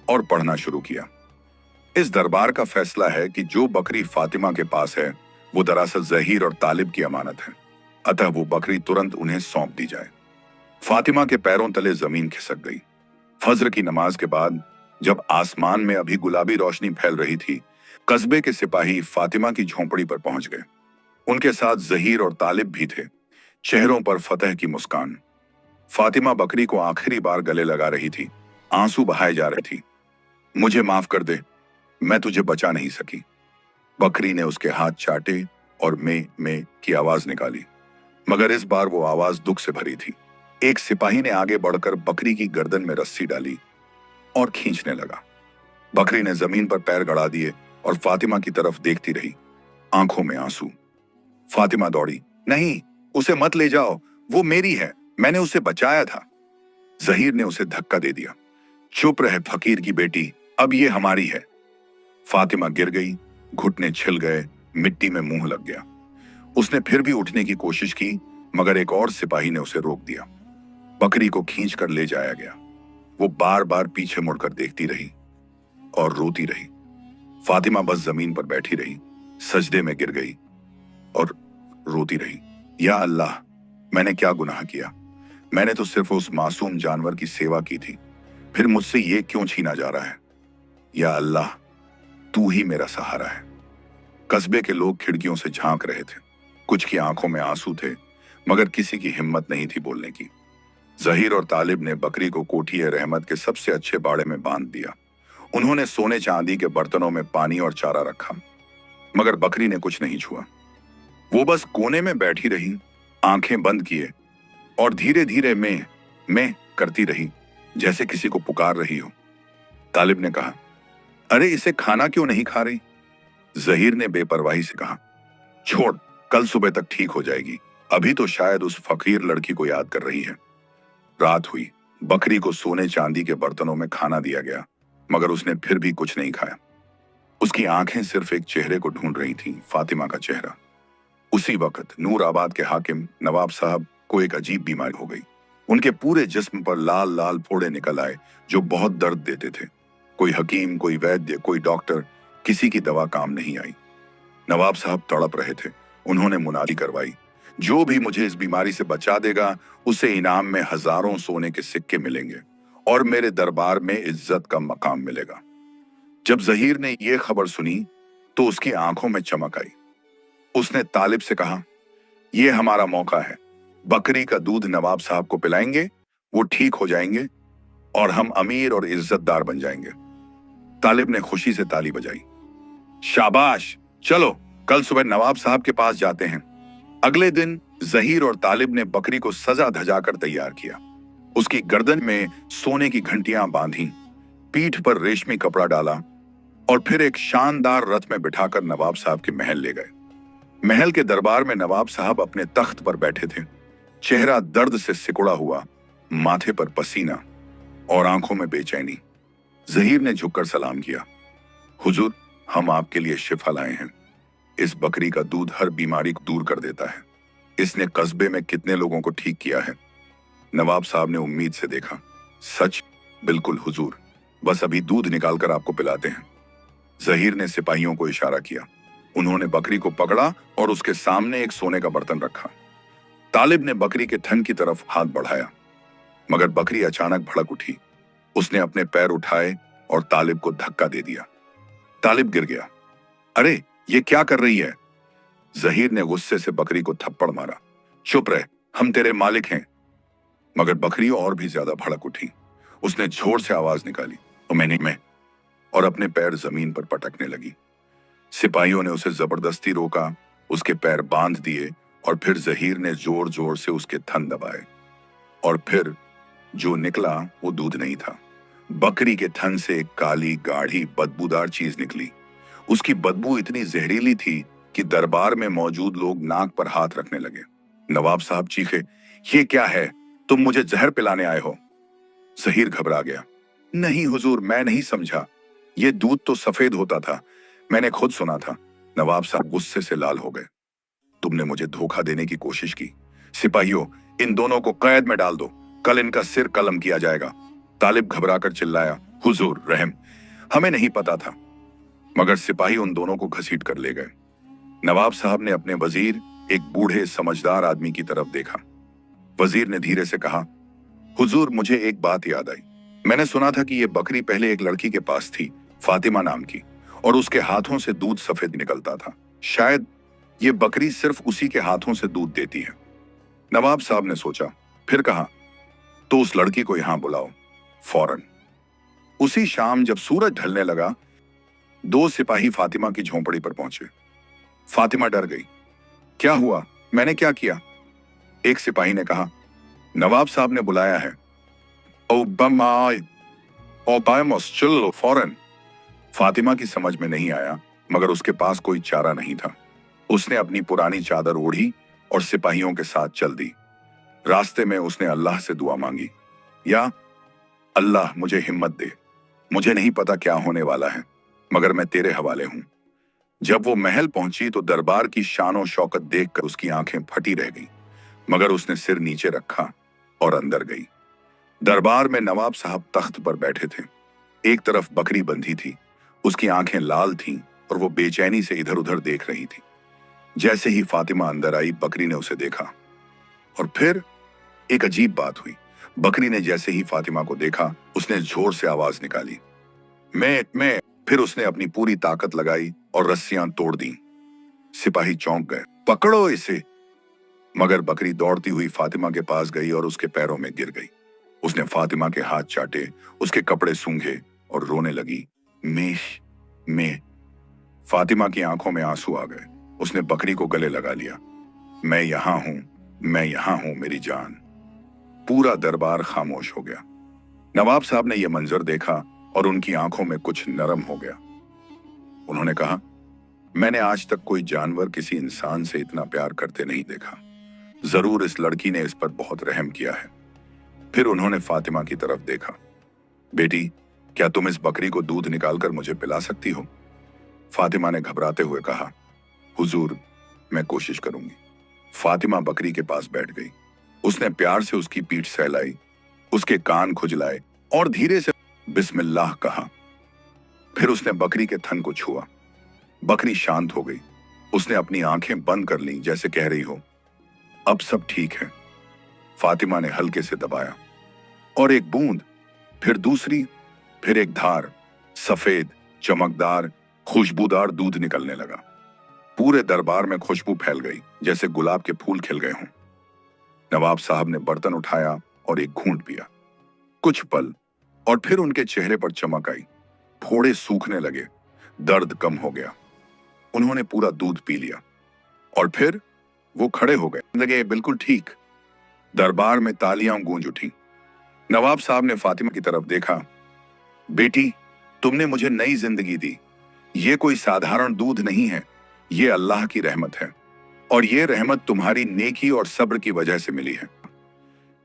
और पढ़ना शुरू किया। इस दरबार का फैसला है कि जो बकरी फातिमा के पास है वो दरअसल जहीर और तालिब की अमानत है, अतः वो बकरी तुरंत उन्हें सौंप दी जाए। फातिमा के पैरों तले जमीन खिसक गई। फज्र की नमाज के बाद जब आसमान में अभी गुलाबी रोशनी फैल रही थी, कस्बे के सिपाही फातिमा की झोंपड़ी पर पहुंच गए। उनके साथ जहीर और तालिब भी थे, चेहरों पर फतह की मुस्कान। फातिमा बकरी को आखिरी बार गले लगा रही थी, आंसू बहाए जा रही थी। मुझे माफ कर दे, मैं तुझे बचा नहीं सकी। बकरी ने उसके हाथ चाटे और में की आवाज निकाली, मगर इस बार वो आवाज दुख से भरी थी। एक सिपाही ने आगे बढ़कर बकरी की गर्दन में रस्सी डाली और खींचने लगा। बकरी ने जमीन पर पैर गड़ा दिए और फातिमा की तरफ देखती रही, आंखों में आंसू। फातिमा दौड़ी, नहीं, उसे मत ले जाओ, वो मेरी है, मैंने उसे बचाया था। जहीर ने उसे धक्का दे दिया, चुप रहे फकीर की बेटी, अब ये हमारी है। फातिमा गिर गई, घुटने छिल गए, मिट्टी में मुंह लग गया। उसने फिर भी उठने की कोशिश की, मगर एक और सिपाही ने उसे रोक दिया। बकरी को खींचकर ले जाया गया। वो बार बार पीछे मुड़कर देखती रही और रोती रही। फातिमा बस जमीन पर बैठी रही, सजदे में गिर गई और रोती रही, या अल्लाह, मैंने क्या गुनाह किया? मैंने तो सिर्फ उस मासूम जानवर की सेवा की थी, फिर मुझसे ये क्यों छीना जा रहा है? या अल्लाह, तू ही मेरा सहारा है। कस्बे के लोग खिड़कियों से झांक रहे थे। कुछ की आंखों में आंसू थे, मगर किसी की हिम्मत नहीं थी बोलने की। जहीर और तालिब ने बकरी को कोठी रहमत के सबसे अच्छे बाड़े में बांध दिया। उन्होंने सोने चांदी के बर्तनों में पानी और चारा रखा, मगर बकरी ने कुछ नहीं छुआ। वो बस कोने में बैठी रही, आंखें बंद किए, और धीरे धीरे मैं करती रही, जैसे किसी को पुकार रही हो। तालिब ने कहा, अरे इसे खाना क्यों नहीं खा रही? जहीर ने बेपरवाही से कहा, छोड़, कल सुबह तक ठीक हो जाएगी, अभी तो शायद उस फकीर लड़की को याद कर रही है। रात हुई, बकरी को सोने चांदी के बर्तनों में खाना दिया गया, मगर उसने फिर भी कुछ नहीं खाया। उसकी आंखें सिर्फ एक चेहरे को ढूंढ रही थीं, फातिमा का चेहरा। उसी वक्त नूर आबाद के हाकिम नवाब साहब को एक अजीब बीमारी हो गई। उनके पूरे जिस्म पर लाल लाल फोड़े निकल आए, जो बहुत दर्द देते थे। कोई हकीम, कोई वैद्य, कोई डॉक्टर, किसी की दवा काम नहीं आई। नवाब साहब तड़प रहे थे। उन्होंने मुनादी करवाई, जो भी मुझे इस बीमारी से बचा देगा उसे इनाम में हजारों सोने के सिक्के मिलेंगे और मेरे दरबार में इज्जत का मकाम मिलेगा। जब जहीर ने यह खबर सुनी तो उसकी आंखों में चमक आई। उसने तालिब से कहा, यह हमारा मौका है, बकरी का दूध नवाब साहब को पिलाएंगे, वो ठीक हो जाएंगे और हम अमीर और इज्जतदार बन जाएंगे। तालिब ने खुशी से ताली बजाई, शाबाश, चलो कल सुबह नवाब साहब के पास जाते हैं। अगले दिन जहीर और तालिब ने बकरी को सजा धजाकर तैयार किया। उसकी गर्दन में सोने की घंटियां बांधी, पीठ पर रेशमी कपड़ा डाला और फिर एक शानदार रथ में बिठाकर नवाब साहब के महल ले गए। महल के दरबार में नवाब साहब अपने तख्त पर बैठे थे, चेहरा दर्द से सिकुड़ा हुआ, माथे पर पसीना और आंखों में बेचैनी। जहीर ने झुककर सलाम किया, हुजूर, हम आपके लिए शिफा लाए हैं। इस बकरी का दूध हर बीमारी को दूर कर देता है। इसने कस्बे में कितने लोगों को ठीक किया है। नवाब साहब ने उम्मीद से देखा, सच? बिल्कुल हुजूर, बस अभी दूध निकालकर आपको पिलाते हैं। जहीर ने सिपाहियों को इशारा किया। उन्होंने बकरी को पकड़ा और उसके सामने एक सोने का बर्तन रखा। तालिब ने बकरी के थन की तरफ हाथ बढ़ाया, मगर बकरी अचानक भड़क उठी। उसने अपने पैर उठाए और तालिब को धक्का दे दिया। तालिब गिर गया। अरे ये क्या कर रही है? जहीर ने गुस्से से बकरी को थप्पड़ मारा। चुप रह, हम तेरे मालिक हैं। मगर बकरी और भी ज्यादा भड़क उठी। उसने जोर से आवाज निकाली, तो मैं और अपने पैर जमीन पर पटकने लगी। सिपाहियों ने उसे जबरदस्ती रोका, उसके पैर बांध दिए और फिर जहीर ने जोर जोर से उसके थन दबाए। और फिर जो निकला वो दूध नहीं था। बकरी के थन से एक काली गाढ़ी बदबूदार चीज निकली। उसकी बदबू इतनी जहरीली थी कि दरबार में मौजूद लोग नाक पर हाथ रखने लगे। नवाब साहब चीखे, ये क्या है? तुम मुझे जहर पिलाने आए हो? जहीर घबरा गया। नहीं हुजूर, मैं नहीं समझा। ये दूध तो सफेद होता था, मैंने खुद सुना था। नवाब साहब गुस्से से लाल हो गए। तुमने मुझे धोखा देने की कोशिश की। सिपाहियों, इन दोनों को कैद में डाल दो, कल इनका सिर कलम किया जाएगा। तालिब घबराकर चिल्लाया, हुजूर रहम, हमें नहीं पता था। मगर सिपाही उन दोनों को घसीट कर ले गए। नवाब साहब ने अपने वजीर, एक बूढ़े समझदार आदमी की तरफ देखा। वजीर ने धीरे से कहा, हुजूर मुझे एक बात याद आई। मैंने सुना था कि ये बकरी पहले एक लड़की के पास थी, फातिमा नाम की, और उसके हाथों से दूध सफेद निकलता था। शायद ये बकरी सिर्फ उसी के हाथों से दूध देती है। नवाब साहब ने सोचा, फिर कहा, तो उस लड़की को यहां बुलाओ फौरन। उसी शाम जब सूरज ढलने लगा, दो सिपाही फातिमा की झोंपड़ी पर पहुंचे। फातिमा डर गई। क्या हुआ? मैंने क्या किया? एक सिपाही ने कहा, नवाब साहब ने बुलाया है। चलो फौरन। फातिमा की समझ में नहीं आया, मगर उसके पास कोई चारा नहीं था। उसने अपनी पुरानी चादर ओढ़ी और सिपाहियों के साथ चल दी। रास्ते में उसने अल्लाह से दुआ मांगी, या अल्लाह मुझे हिम्मत दे, मुझे नहीं पता क्या होने वाला है, मगर मैं तेरे हवाले हूं। जब वो महल पहुंची तो दरबार की शान शौकत देखकर उसकी आंखें फटी रह गईं, मगर उसने सिर नीचे रखा और अंदर गई। दरबार में नवाब साहब तख्त पर बैठे थे। एक तरफ बकरी बंधी थी, उसकी आंखें लाल थीं और वो बेचैनी से इधर उधर देख रही थी। जैसे ही फातिमा अंदर आई, बकरी ने उसे देखा और फिर एक अजीब बात हुई। बकरी ने जैसे ही फातिमा को देखा, उसने जोर से आवाज निकाली, मैं। फिर उसने अपनी पूरी ताकत लगाई और रस्सियां तोड़ दी। सिपाही चौंक गए, पकड़ो इसे। मगर बकरी दौड़ती हुई फातिमा के पास गई और उसके पैरों में गिर गई। उसने फातिमा के हाथ चाटे, उसके कपड़े सूंघे और रोने लगी, मैं। फातिमा की आंखों में आंसू आ गए। उसने बकरी को गले लगा लिया। मैं यहां हूं मेरी जान। पूरा दरबार खामोश हो गया। नवाब साहब ने यह मंजर देखा और उनकी आंखों में कुछ नरम हो गया। उन्होंने कहा, मैंने आज तक कोई जानवर किसी इंसान से इतना प्यार करते नहीं देखा। जरूर इस लड़की ने इस पर बहुत रहम किया है। फिर उन्होंने फातिमा की तरफ देखा। बेटी, क्या तुम इस बकरी को दूध निकालकर मुझे पिला सकती हो? फातिमा ने घबराते हुए कहा, हुजूर, मैं कोशिश करूंगी। फातिमा बकरी के पास बैठ गई। उसने प्यार से उसकी पीठ सहलाई, उसके कान खुजलाए और धीरे से बिस्मिल्लाह कहा। फिर उसने बकरी के थन को छुआ। बकरी शांत हो गई। उसने अपनी आंखें बंद कर लीं, जैसे कह रही हो, अब सब ठीक है। फातिमा ने हल्के से दबाया और एक बूंद, फिर दूसरी, फिर एक धार सफेद, चमकदार, खुशबूदार दूध निकलने लगा। पूरे दरबार में खुशबू फैल गई, जैसे गुलाब के फूल खिल गए हों। नवाब साहब ने बर्तन उठाया और एक घूंट पिया। कुछ पल और फिर उनके चेहरे पर चमक आई। फोड़े सूखने लगे, दर्द कम हो गया। उन्होंने पूरा दूध पी लिया और फिर वो खड़े हो गए, लगे बिल्कुल ठीक। दरबार में तालियां गूंज उठी। नवाब साहब ने फातिमा की तरफ देखा, बेटी, तुमने मुझे नई जिंदगी दी। ये कोई साधारण दूध नहीं है, ये अल्लाह की रहमत है, और ये रहमत तुम्हारी नेकी और सब्र की वजह से मिली है।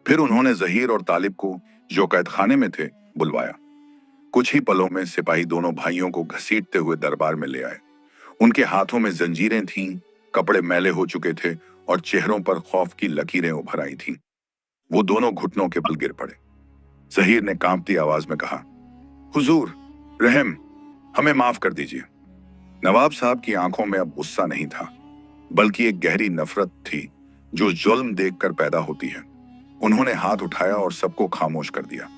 फिर उन्होंने जहीर और तालिब को, जो कैद खाने में थे, बुलवाया। कुछ ही पलों में सिपाही दोनों भाइयों को घसीटते हुए दरबार में ले आए। उनके हाथों में जंजीरें थीं, कपड़े मैले हो चुके थे और चेहरों पर खौफ की लकीरें उभर आई थीं। वो दोनों घुटनों के बल गिर पड़े। जहीर ने कांपती आवाज में कहा, हुजूर, रहम, हमें माफ कर दीजिए। नवाब साहब की आंखों में अब गुस्सा नहीं था, बल्कि एक गहरी नफरत थी जो जुल्म देखकर पैदा होती है। उन्होंने हाथ उठाया और सबको खामोश कर दिया।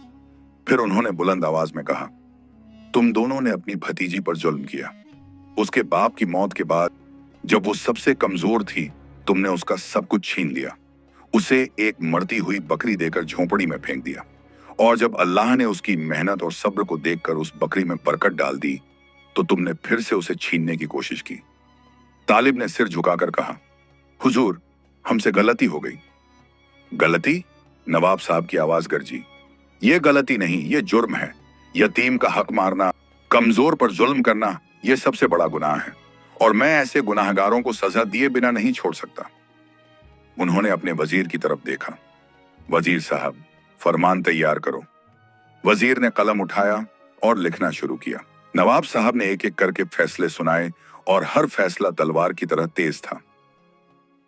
फिर उन्होंने बुलंद आवाज में कहा, तुम दोनों ने अपनी भतीजी पर जुल्म किया। उसके बाप की मौत के बाद, जब वो सबसे कमजोर थी, तुमने उसका सब कुछ छीन लिया। उसे एक मरती हुई बकरी देकर झोंपड़ी में फेंक दिया, और जब अल्लाह ने उसकी मेहनत और सब्र को देखकर उस बकरी में बरकत डाल दी, तो तुमने फिर से उसे छीनने की कोशिश की। तालिब ने सिर झुकाकर कहा, हुजूर, हमसे गलती हो गई। गलती? नवाब साहब की आवाज गरजी। ये गलती नहीं, ये जुर्म है। यतीम का हक मारना, कमजोर पर जुल्म करना, ये सबसे बड़ा गुनाह है और मैं ऐसे गुनाहगारों को सजा दिए बिना नहीं छोड़ सकता। उन्होंने अपने वजीर की तरफ देखा। वजीर साहब, फरमान तैयार करो। वजीर ने कलम उठाया और लिखना शुरू किया। नवाब साहब ने एक एक करके फैसले सुनाए और हर फैसला तलवार की तरह तेज था।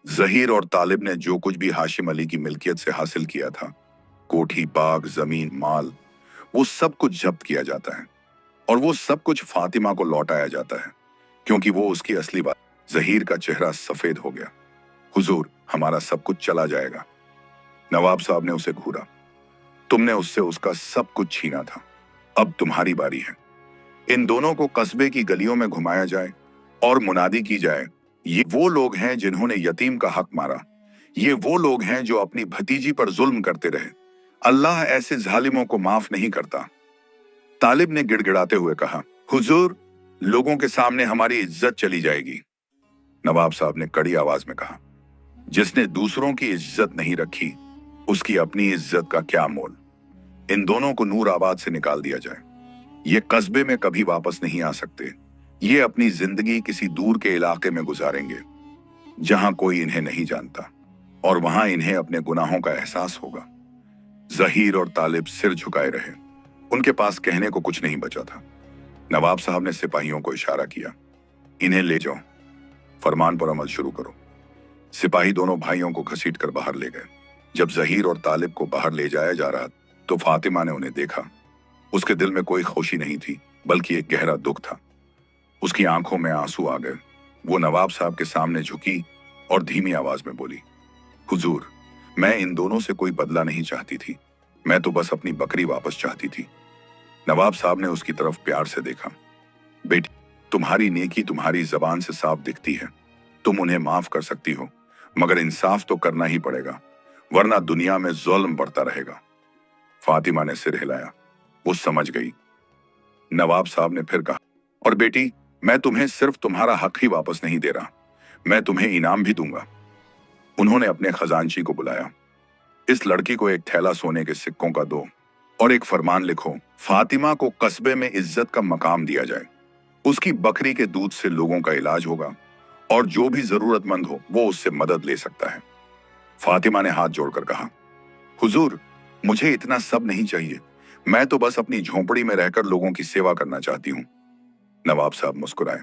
जहीर और तालिब ने जो कुछ भी हाशिम अली की मिल्कियत से हासिल किया था, कोठी, बाग, जमीन, माल, वो सब कुछ जब्त किया जाता है और वो सब कुछ फातिमा को लौटाया जाता है, क्योंकि वो उसकी असली बात। जहीर का चेहरा सफेद हो गया। हुजूर, हमारा सब कुछ चला जाएगा। नवाब साहब ने उसे घूरा। तुमने उससे उसका सब कुछ छीना था, अब तुम्हारी बारी है। इन दोनों को कस्बे की गलियों में घुमाया जाए और मुनादी की जाए, ये वो लोग हैं जिन्होंने यतीम का हक मारा, ये वो लोग हैं जो अपनी भतीजी पर जुल्म करते रहे। अल्लाह ऐसे जालिमों को माफ नहीं करता। तालिब ने गिड़गिड़ाते हुए कहा, हुजूर, लोगों के सामने हमारी इज्जत चली जाएगी। नवाब साहब ने कड़ी आवाज में कहा, जिसने दूसरों की इज्जत नहीं रखी, उसकी अपनी इज्जत का क्या मोल। इन दोनों को नूर आबाद से निकाल दिया जाए। ये कस्बे में कभी वापस नहीं आ सकते। ये अपनी जिंदगी किसी दूर के इलाके में गुजारेंगे जहां कोई इन्हें नहीं जानता और वहां इन्हें अपने गुनाहों का एहसास होगा। जहीर और तालिब सिर झुकाए रहे। उनके पास कहने को कुछ नहीं बचा था। नवाब साहब ने सिपाहियों को इशारा किया, इन्हें ले जाओ, फरमान पर अमल शुरू करो। सिपाही दोनों भाइयों को घसीटकर बाहर ले गए। जब जहीर और तालिब को बाहर ले जाया जा रहा तो फातिमा ने उन्हें देखा। उसके दिल में कोई खुशी नहीं थी, बल्कि एक गहरा दुख था। उसकी आंखों में आंसू आ गए। वो नवाब साहब के सामने झुकी और धीमी आवाज में बोली, हुजूर, मैं इन दोनों से कोई बदला नहीं चाहती थी, मैं तो बस अपनी बकरी वापस चाहती थी। नवाब साहब ने उसकी तरफ प्यार से देखा। बेटी, तुम्हारी नेकी तुम्हारी जबान से साफ दिखती है। तुम उन्हें माफ कर सकती हो, मगर इंसाफ तो करना ही पड़ेगा, वरना दुनिया में जुल्म बढ़ता रहेगा। फातिमा ने सिर हिलाया। वो समझ गई। नवाब साहब ने फिर कहा, और बेटी, मैं तुम्हें सिर्फ तुम्हारा हक ही वापस नहीं दे रहा, मैं तुम्हें इनाम भी दूंगा। उन्होंने अपने खजांची को बुलाया। इस लड़की को एक थैला सोने के सिक्कों का दो और एक फरमान लिखो, फातिमा को कस्बे में इज्जत का मकाम दिया जाए। उसकी बकरी के दूध से लोगों का इलाज होगा और जो भी जरूरतमंद हो वो उससे मदद ले सकता है। फातिमा ने हाथ जोड़कर कहा, हुजूर, मुझे इतना सब नहीं चाहिए, मैं तो बस अपनी झोंपड़ी में रहकर लोगों की सेवा करना चाहती हूँ। नवाब साहब मुस्कुराए।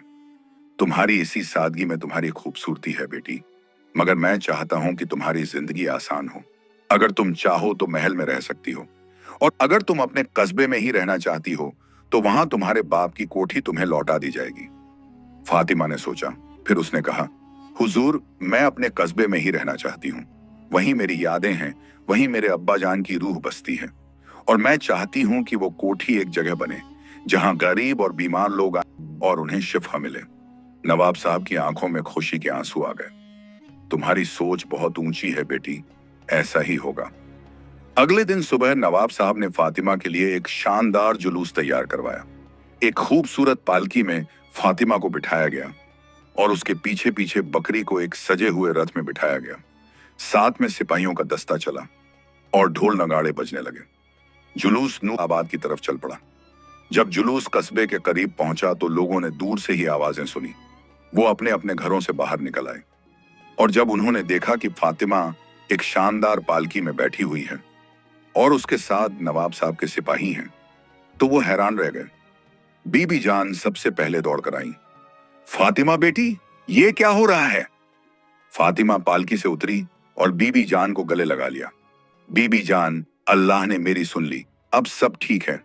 तुम्हारी इसी सादगी में तुम्हारी खूबसूरती है बेटी, मगर मैं चाहता हूं कि तुम्हारी जिंदगी आसान हो। अगर तुम चाहो तो महल में रह सकती हो, और अगर तुम अपने कस्बे में ही रहना चाहती हो तो वहां तुम्हारे बाप की कोठी तुम्हें लौटा दी जाएगी। फातिमा ने सोचा, फिर उसने कहा, हुजूर, मैं अपने कस्बे में ही रहना चाहती हूँ। वहीं मेरी यादें हैं, वहीं मेरे अब्बा जान की रूह बसती है, और मैं चाहती हूँ कि वो कोठी एक जगह बने जहां गरीब और बीमार लोग आए और उन्हें शिफा मिले। नवाब साहब की आंखों में खुशी के आंसू आ गए। तुम्हारी सोच बहुत ऊंची है बेटी, ऐसा ही होगा। अगले दिन सुबह नवाब साहब ने फातिमा के लिए एक शानदार जुलूस तैयार करवाया। एक खूबसूरत पालकी में फातिमा को बिठाया गया और उसके पीछे पीछे बकरी को एक सजे हुए रथ में बिठाया गया। साथ में सिपाहियों का दस्ता चला और ढोल नगाड़े बजने लगे। जुलूस नूर आबाद की तरफ चल पड़ा। जब जुलूस कस्बे के करीब पहुंचा तो लोगों ने दूर से ही आवाजें सुनी। वो अपने अपने घरों से बाहर निकल आए और जब उन्होंने देखा कि फातिमा एक शानदार पालकी में बैठी हुई है और उसके साथ नवाब साहब के सिपाही हैं, तो वो हैरान रह गए। बीबी जान सबसे पहले दौड़कर आई। फातिमा बेटी, ये क्या हो रहा है? फातिमा पालकी से उतरी और बीबी जान को गले लगा लिया। बीबी जान, अल्लाह ने मेरी सुन ली, अब सब ठीक है।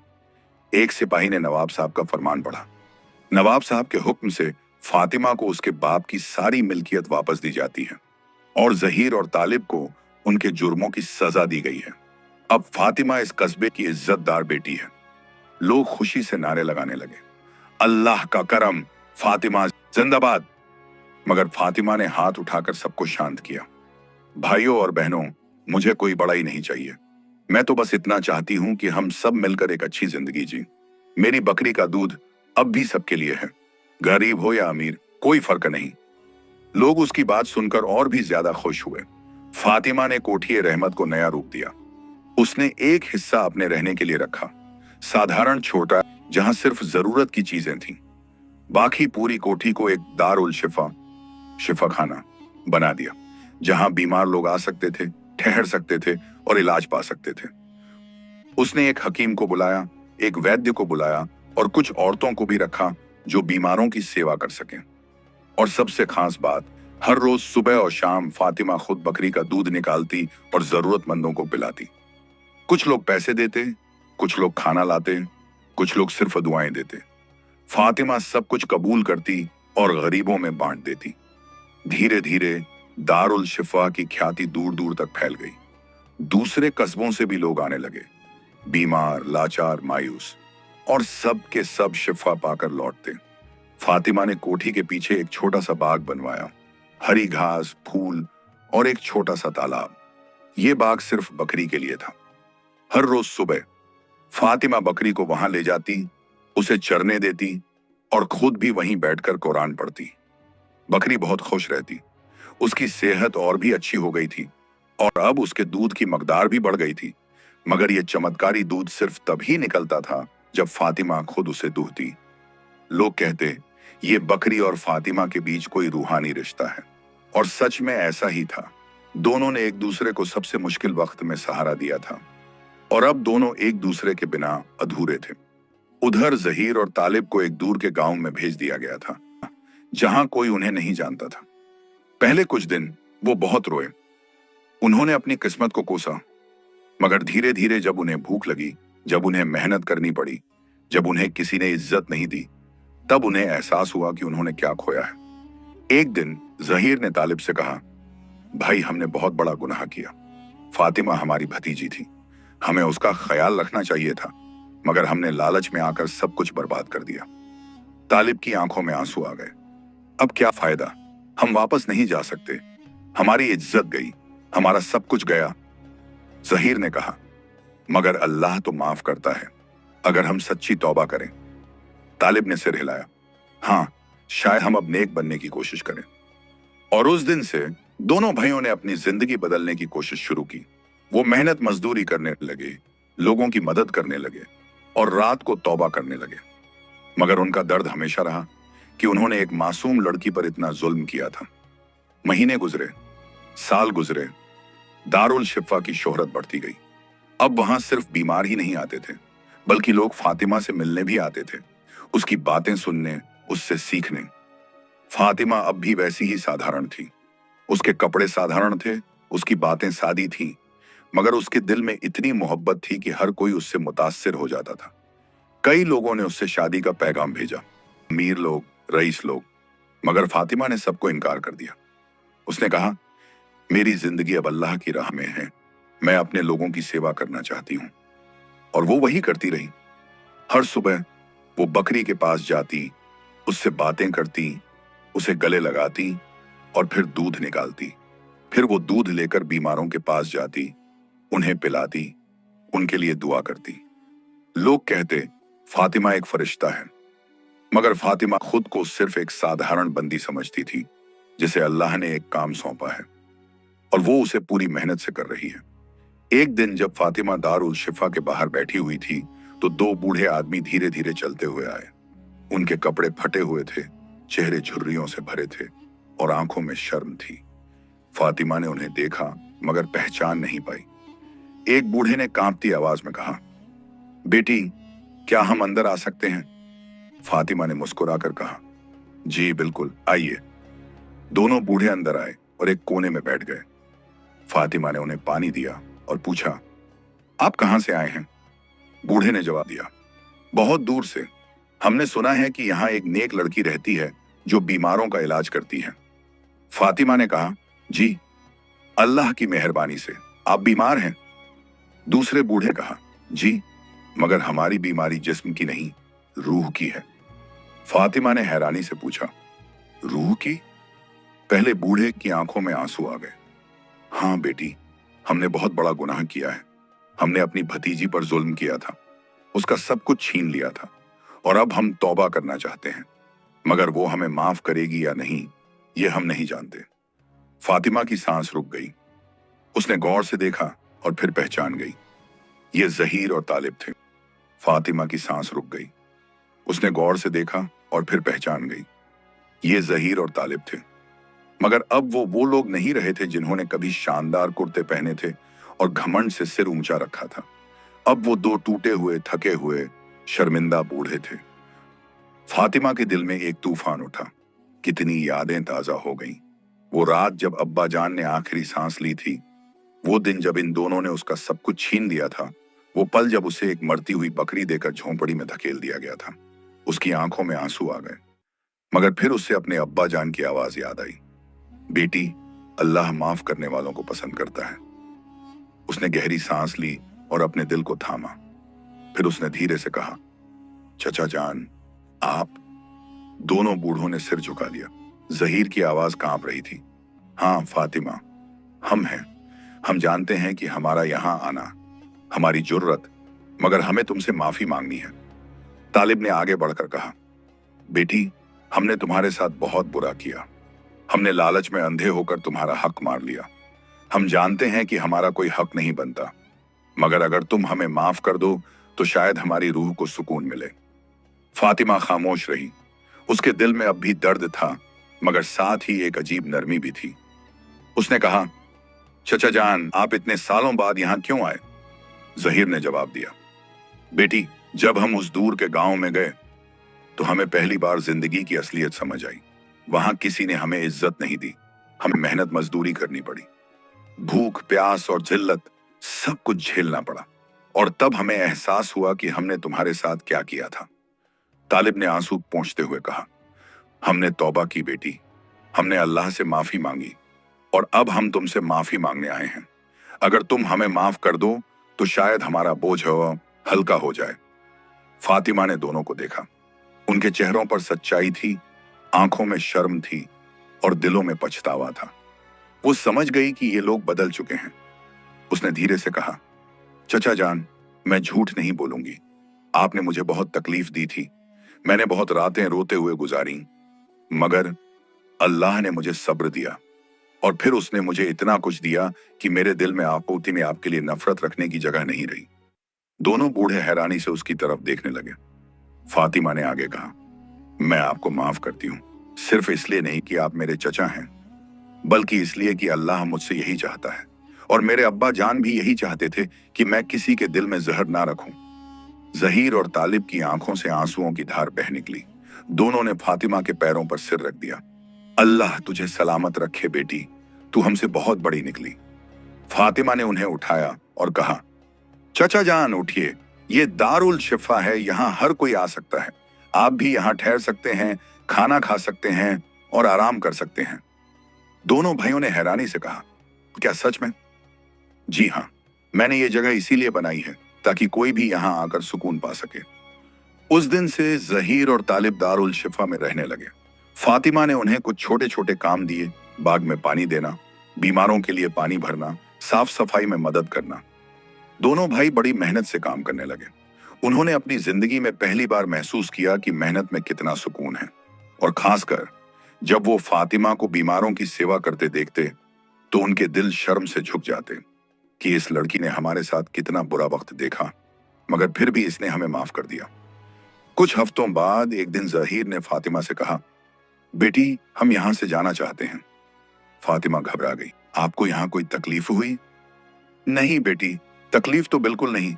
एक सिपाही ने नवाब साहब का फरमान पढ़ा। नवाब साहब के हुक्म से फातिमा को उसके बाप की सारी मिल्कियत वापस दी जाती है और जहीर और तालिब को उनके जुर्मों की सजा दी गई है। अब फातिमा इस कस्बे की इज्जतदार बेटी है। लोग खुशी से नारे लगाने लगे, अल्लाह का करम, फातिमा जिंदाबाद। मगर फातिमा ने हाथ उठाकर सबको शांत किया। भाइयों और बहनों, मुझे कोई बड़ाई नहीं चाहिए, मैं तो बस इतना चाहती हूं कि हम सब मिलकर एक अच्छी जिंदगी जी। मेरी बकरी का दूध अब भी सबके लिए है, गरीब हो या अमीर, कोई फर्क नहीं। लोग उसकी बात सुनकर और भी ज्यादा खुश हुए। फातिमा ने कोठी रहमत को नया रूप दिया। उसने एक हिस्सा अपने रहने के लिए रखा, साधारण छोटा, जहां सिर्फ जरूरत की चीजें थीं। बाकी पूरी कोठी को एक दारुल शिफा खाना बना दिया, जहां बीमार लोग आ सकते थे, ठहर सकते थे और इलाज पा सकते थे। उसने एक हकीम को बुलाया, एक वैद्य को बुलाया और कुछ औरतों को भी रखा जो बीमारों की सेवा कर सकें। और सबसे खास बात, हर रोज सुबह और शाम फातिमा खुद बकरी का दूध निकालती और जरूरतमंदों को पिलाती। कुछ लोग पैसे देते, कुछ लोग खाना लाते, कुछ लोग सिर्फ दुआएं देते। फातिमा सब कुछ कबूल करती और गरीबों में बांट देती। धीरे धीरे दारुल शिफा की ख्याति दूर दूर तक फैल गई। दूसरे कस्बों से भी लोग आने लगे, बीमार, लाचार, मायूस, और सब के सब शिफा पाकर लौटते। फातिमा ने कोठी के पीछे एक छोटा सा बाग बनवाया, हरी घास, फूल और एक छोटा सा तालाब। ये बाग सिर्फ बकरी के लिए था। हर रोज सुबह फातिमा बकरी को वहां ले जाती, उसे चरने देती और खुद भी वहीं बैठकर कुरान पढ़ती। बकरी बहुत खुश रहती, उसकी सेहत और भी अच्छी हो गई थी और अब उसके दूध की मकदार भी बढ़ गई थी। मगर यह चमत्कारी दूध सिर्फ तभी निकलता था जब फातिमा खुद उसे दूहती। लोग कहते, ये बकरी और फातिमा के बीच कोई रूहानी रिश्ता है, और सच में ऐसा ही था। दोनों ने एक दूसरे को सबसे मुश्किल वक्त में सहारा दिया था और अब दोनों एक दूसरे के बिना अधूरे थे। उधर जहीर और तालिब को एक दूर के गांव में भेज दिया गया था, जहां कोई उन्हें नहीं जानता था। पहले कुछ दिन वो बहुत रोए, उन्होंने अपनी किस्मत को कोसा। मगर धीरे धीरे जब उन्हें भूख लगी, जब उन्हें मेहनत करनी पड़ी, जब उन्हें किसी ने इज्जत नहीं दी, तब उन्हें एहसास हुआ कि उन्होंने क्या खोया है। एक दिन जहीर ने तालिब से कहा, भाई, हमने बहुत बड़ा गुनाह किया। फातिमा हमारी भतीजी थी, हमें उसका ख्याल रखना चाहिए था, मगर हमने लालच में आकर सब कुछ बर्बाद कर दिया। तालिब की आंखों में आंसू आ गए। अब क्या फायदा, हम वापस नहीं जा सकते, हमारी इज्जत गई, हमारा सब कुछ गया। जहीर ने कहा, मगर अल्लाह तो माफ करता है अगर हम सच्ची तौबा करें। तालिब ने सिर हिलाया, हाँ, शायद हम अब नेक बनने की कोशिश करें। और उस दिन से दोनों भाइयों ने अपनी जिंदगी बदलने की कोशिश शुरू की। वो मेहनत मजदूरी करने लगे, लोगों की मदद करने लगे और रात को तौबा करने लगे। मगर उनका दर्द हमेशा रहा कि उन्होंने एक मासूम लड़की पर इतना जुल्म किया था। महीने गुजरे, साल गुजरे, दारुल शिफा की शोहरत बढ़ती गई। अब वहां सिर्फ बीमार ही नहीं आते थे, बल्कि लोग फातिमा से मिलने भी आते थे, उसकी बातें सुनने, उससे सीखने। फातिमा अब भी वैसी ही साधारण थी। उसके कपड़े साधारण थे, उसकी बातें सादी थीं, मगर उसके दिल में इतनी मोहब्बत थी कि हर कोई उससे मुतासिर हो जाता था। कई लोगों ने उससे शादी का पैगाम भेजा, अमीर लोग, रईस लोग, मगर फातिमा ने सबको इनकार कर दिया। उसने कहा, मेरी जिंदगी अब अल्लाह की राह में है, मैं अपने लोगों की सेवा करना चाहती हूं। और वो वही करती रही। हर सुबह वो बकरी के पास जाती, उससे बातें करती, उसे गले लगाती और फिर दूध निकालती। फिर वो दूध लेकर बीमारों के पास जाती, उन्हें पिलाती, उनके लिए दुआ करती। लोग कहते, फातिमा एक फरिश्ता है, मगर फातिमा खुद को सिर्फ एक साधारण बंदी समझती थी, जिसे अल्लाह ने एक काम सौंपा है और वो उसे पूरी मेहनत से कर रही है। एक दिन जब फातिमा दारुल शिफा के बाहर बैठी हुई थी, तो दो बूढ़े आदमी धीरे धीरे चलते हुए आए। उनके कपड़े फटे हुए थे, चेहरे झुर्रियों से भरे थे और आंखों में शर्म थी। फातिमा ने उन्हें देखा, मगर पहचान नहीं पाई। एक बूढ़े ने कांपती आवाज में कहा, बेटी, क्या हम अंदर आ सकते हैं? फातिमा ने मुस्कुराकर कहा, जी बिल्कुल, आइए। दोनों बूढ़े अंदर आए और एक कोने में बैठ गए। फातिमा ने उन्हें पानी दिया और पूछा, आप कहां से आए हैं? बूढ़े ने जवाब दिया, बहुत दूर से। हमने सुना है कि यहाँ एक नेक लड़की रहती है जो बीमारों का इलाज करती है। फातिमा ने कहा, जी, अल्लाह की मेहरबानी से। आप बीमार हैं? दूसरे बूढ़े ने कहा, जी, मगर हमारी बीमारी जिस्म की नहीं, रूह की है। फातिमा ने हैरानी से पूछा, रूह की? पहले बूढ़े की आंखों में आंसू आ गए। हाँ बेटी, हमने बहुत बड़ा गुनाह किया है। हमने अपनी भतीजी पर जुल्म किया था, उसका सब कुछ छीन लिया था, और अब हम तौबा करना चाहते हैं, मगर वो हमें माफ करेगी या नहीं, ये हम नहीं जानते। फातिमा की सांस रुक गई। उसने गौर से देखा और फिर पहचान गई। ये जहीर और तालिब थे। फातिमा की सांस रुक गई। उसने गौर से देखा और फिर पहचान गई, ये जहीर और तालिब थे। मगर अब वो लोग नहीं रहे थे जिन्होंने कभी शानदार कुर्ते पहने थे और घमंड से सिर ऊंचा रखा था। अब वो दो टूटे हुए, थके हुए, शर्मिंदा बूढ़े थे। फातिमा के दिल में एक तूफान उठा। कितनी यादें ताजा हो गईं। वो रात जब अब्बा जान ने आखिरी सांस ली थी, वो दिन जब इन दोनों ने उसका सब कुछ छीन लिया था, वो पल जब उसे एक मरती हुई बकरी देकर झोंपड़ी में धकेल दिया गया था। उसकी आंखों में आंसू आ गए, मगर फिर उससे अपने अब्बा जान की आवाज याद आई, बेटी, अल्लाह माफ करने वालों को पसंद करता है। उसने गहरी सांस ली और अपने दिल को थामा। फिर उसने धीरे से कहा, चचा जान, आप? दोनों बूढ़ों ने सिर झुका लिया। जहीर की आवाज कांप रही थी। हाँ फातिमा, हम हैं। हम जानते हैं कि हमारा यहां आना हमारी जुर्रत, मगर हमें तुमसे माफी मांगनी है। तालिब ने आगे बढ़कर कहा, बेटी, हमने तुम्हारे साथ बहुत बुरा किया। हमने लालच में अंधे होकर तुम्हारा हक मार लिया। हम जानते हैं कि हमारा कोई हक नहीं बनता, मगर अगर तुम हमें माफ कर दो तो शायद हमारी रूह को सुकून मिले। फातिमा खामोश रही। उसके दिल में अब भी दर्द था, मगर साथ ही एक अजीब नरमी भी थी। उसने कहा, चचा जान, आप इतने सालों बाद यहां क्यों आए? जहीर ने जवाब दिया, बेटी, जब हम उस दूर के गांव में गए तो हमें पहली बार जिंदगी की असलियत समझ आई। वहां किसी ने हमें इज्जत नहीं दी। हमें मेहनत मजदूरी करनी पड़ी। भूख, प्यास और जिल्लत सब कुछ झेलना पड़ा। और तब हमें एहसास हुआ कि हमने तुम्हारे साथ क्या किया था। तालिब ने आंसू पोंछते हुए कहा, हमने तौबा की बेटी, हमने अल्लाह से माफी मांगी और अब हम तुमसे माफी मांगने आए हैं। अगर तुम हमें माफ कर दो तो शायद हमारा बोझ हल्का हो जाए। फातिमा ने दोनों को देखा। उनके चेहरों पर सच्चाई थी, आंखों में शर्म थी और दिलों में पछतावा था। वो समझ गई कि ये लोग बदल चुके हैं। उसने धीरे से कहा, चचा जान, मैं झूठ नहीं बोलूंगी। आपने मुझे बहुत तकलीफ दी थी। मैंने बहुत रातें रोते हुए गुजारी, मगर अल्लाह ने मुझे सब्र दिया और फिर उसने मुझे इतना कुछ दिया कि मेरे दिल में आपूर्ति में आपके लिए नफरत रखने की जगह नहीं रही। दोनों बूढ़े हैरानी से उसकी तरफ देखने लगे। फातिमा ने आगे कहा, मैं आपको माफ करती हूं, सिर्फ इसलिए नहीं कि आप मेरे चचा हैं, बल्कि इसलिए कि अल्लाह मुझसे यही चाहता है और मेरे अब्बा जान भी यही चाहते थे कि मैं किसी के दिल में जहर ना रखूं। जहीर और तालिब की आंखों से आंसुओं की धार बह निकली। दोनों ने फातिमा के पैरों पर सिर रख दिया। अल्लाह तुझे सलामत रखे बेटी, तू हमसे बहुत बड़ी निकली। फातिमा ने उन्हें उठाया और कहा, चचा जान उठिए, ये दारुल शिफा है, यहाँ हर कोई आ सकता है। आप भी यहाँ ठहर सकते हैं, खाना खा सकते हैं और आराम कर सकते हैं। दोनों भाइयों ने हैरानी से कहा, क्या सच में? जी हाँ, मैंने ये जगह इसीलिए बनाई है ताकि कोई भी यहाँ आकर सुकून पा सके। उस दिन से जहीर और तालिब दारुल शिफा में रहने लगे। फातिमा ने उन्हें कुछ छोटे छोटे काम दिए, बाग में पानी देना, बीमारों के लिए पानी भरना, साफ सफाई में मदद करना। दोनों भाई बड़ी मेहनत से काम करने लगे। उन्होंने अपनी जिंदगी में पहली बार महसूस किया कि मेहनत में कितना सुकून है। और खासकर जब वो फातिमा को बीमारों की सेवा करते देखते तो उनके दिल शर्म से झुक जाते कि इस लड़की ने हमारे साथ कितना बुरा वक्त देखा, मगर फिर भी इसने हमें माफ कर दिया। कुछ हफ्तों बाद एक दिन जहीर ने फातिमा से कहा, बेटी, हम यहां से जाना चाहते हैं। फातिमा घबरा गई। आपको यहां कोई तकलीफ हुई? नहीं बेटी, तकलीफ तो बिल्कुल नहीं।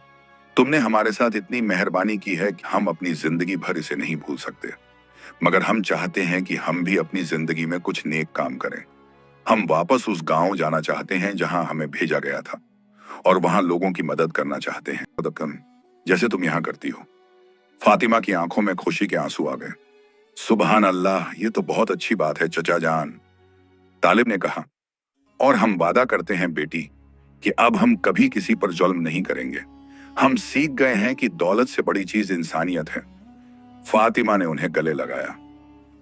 तुमने हमारे साथ इतनी मेहरबानी की है कि हम अपनी जिंदगी भर इसे नहीं भूल सकते। मगर हम चाहते हैं कि हम भी अपनी जिंदगी में कुछ नेक काम करें। हम वापस उस गांव जाना चाहते हैं जहां हमें भेजा गया था और वहां लोगों की मदद करना चाहते हैं, जैसे तुम यहां करती हो। फातिमा की आंखों में खुशी के आंसू आ गए। सुबहान अल्लाह, ये तो बहुत अच्छी बात है चचा जान। तालिब ने कहा, और हम वादा करते हैं बेटी कि अब हम कभी किसी पर जुल्म नहीं करेंगे। हम सीख गए हैं कि दौलत से बड़ी चीज इंसानियत है। फातिमा ने उन्हें गले लगाया।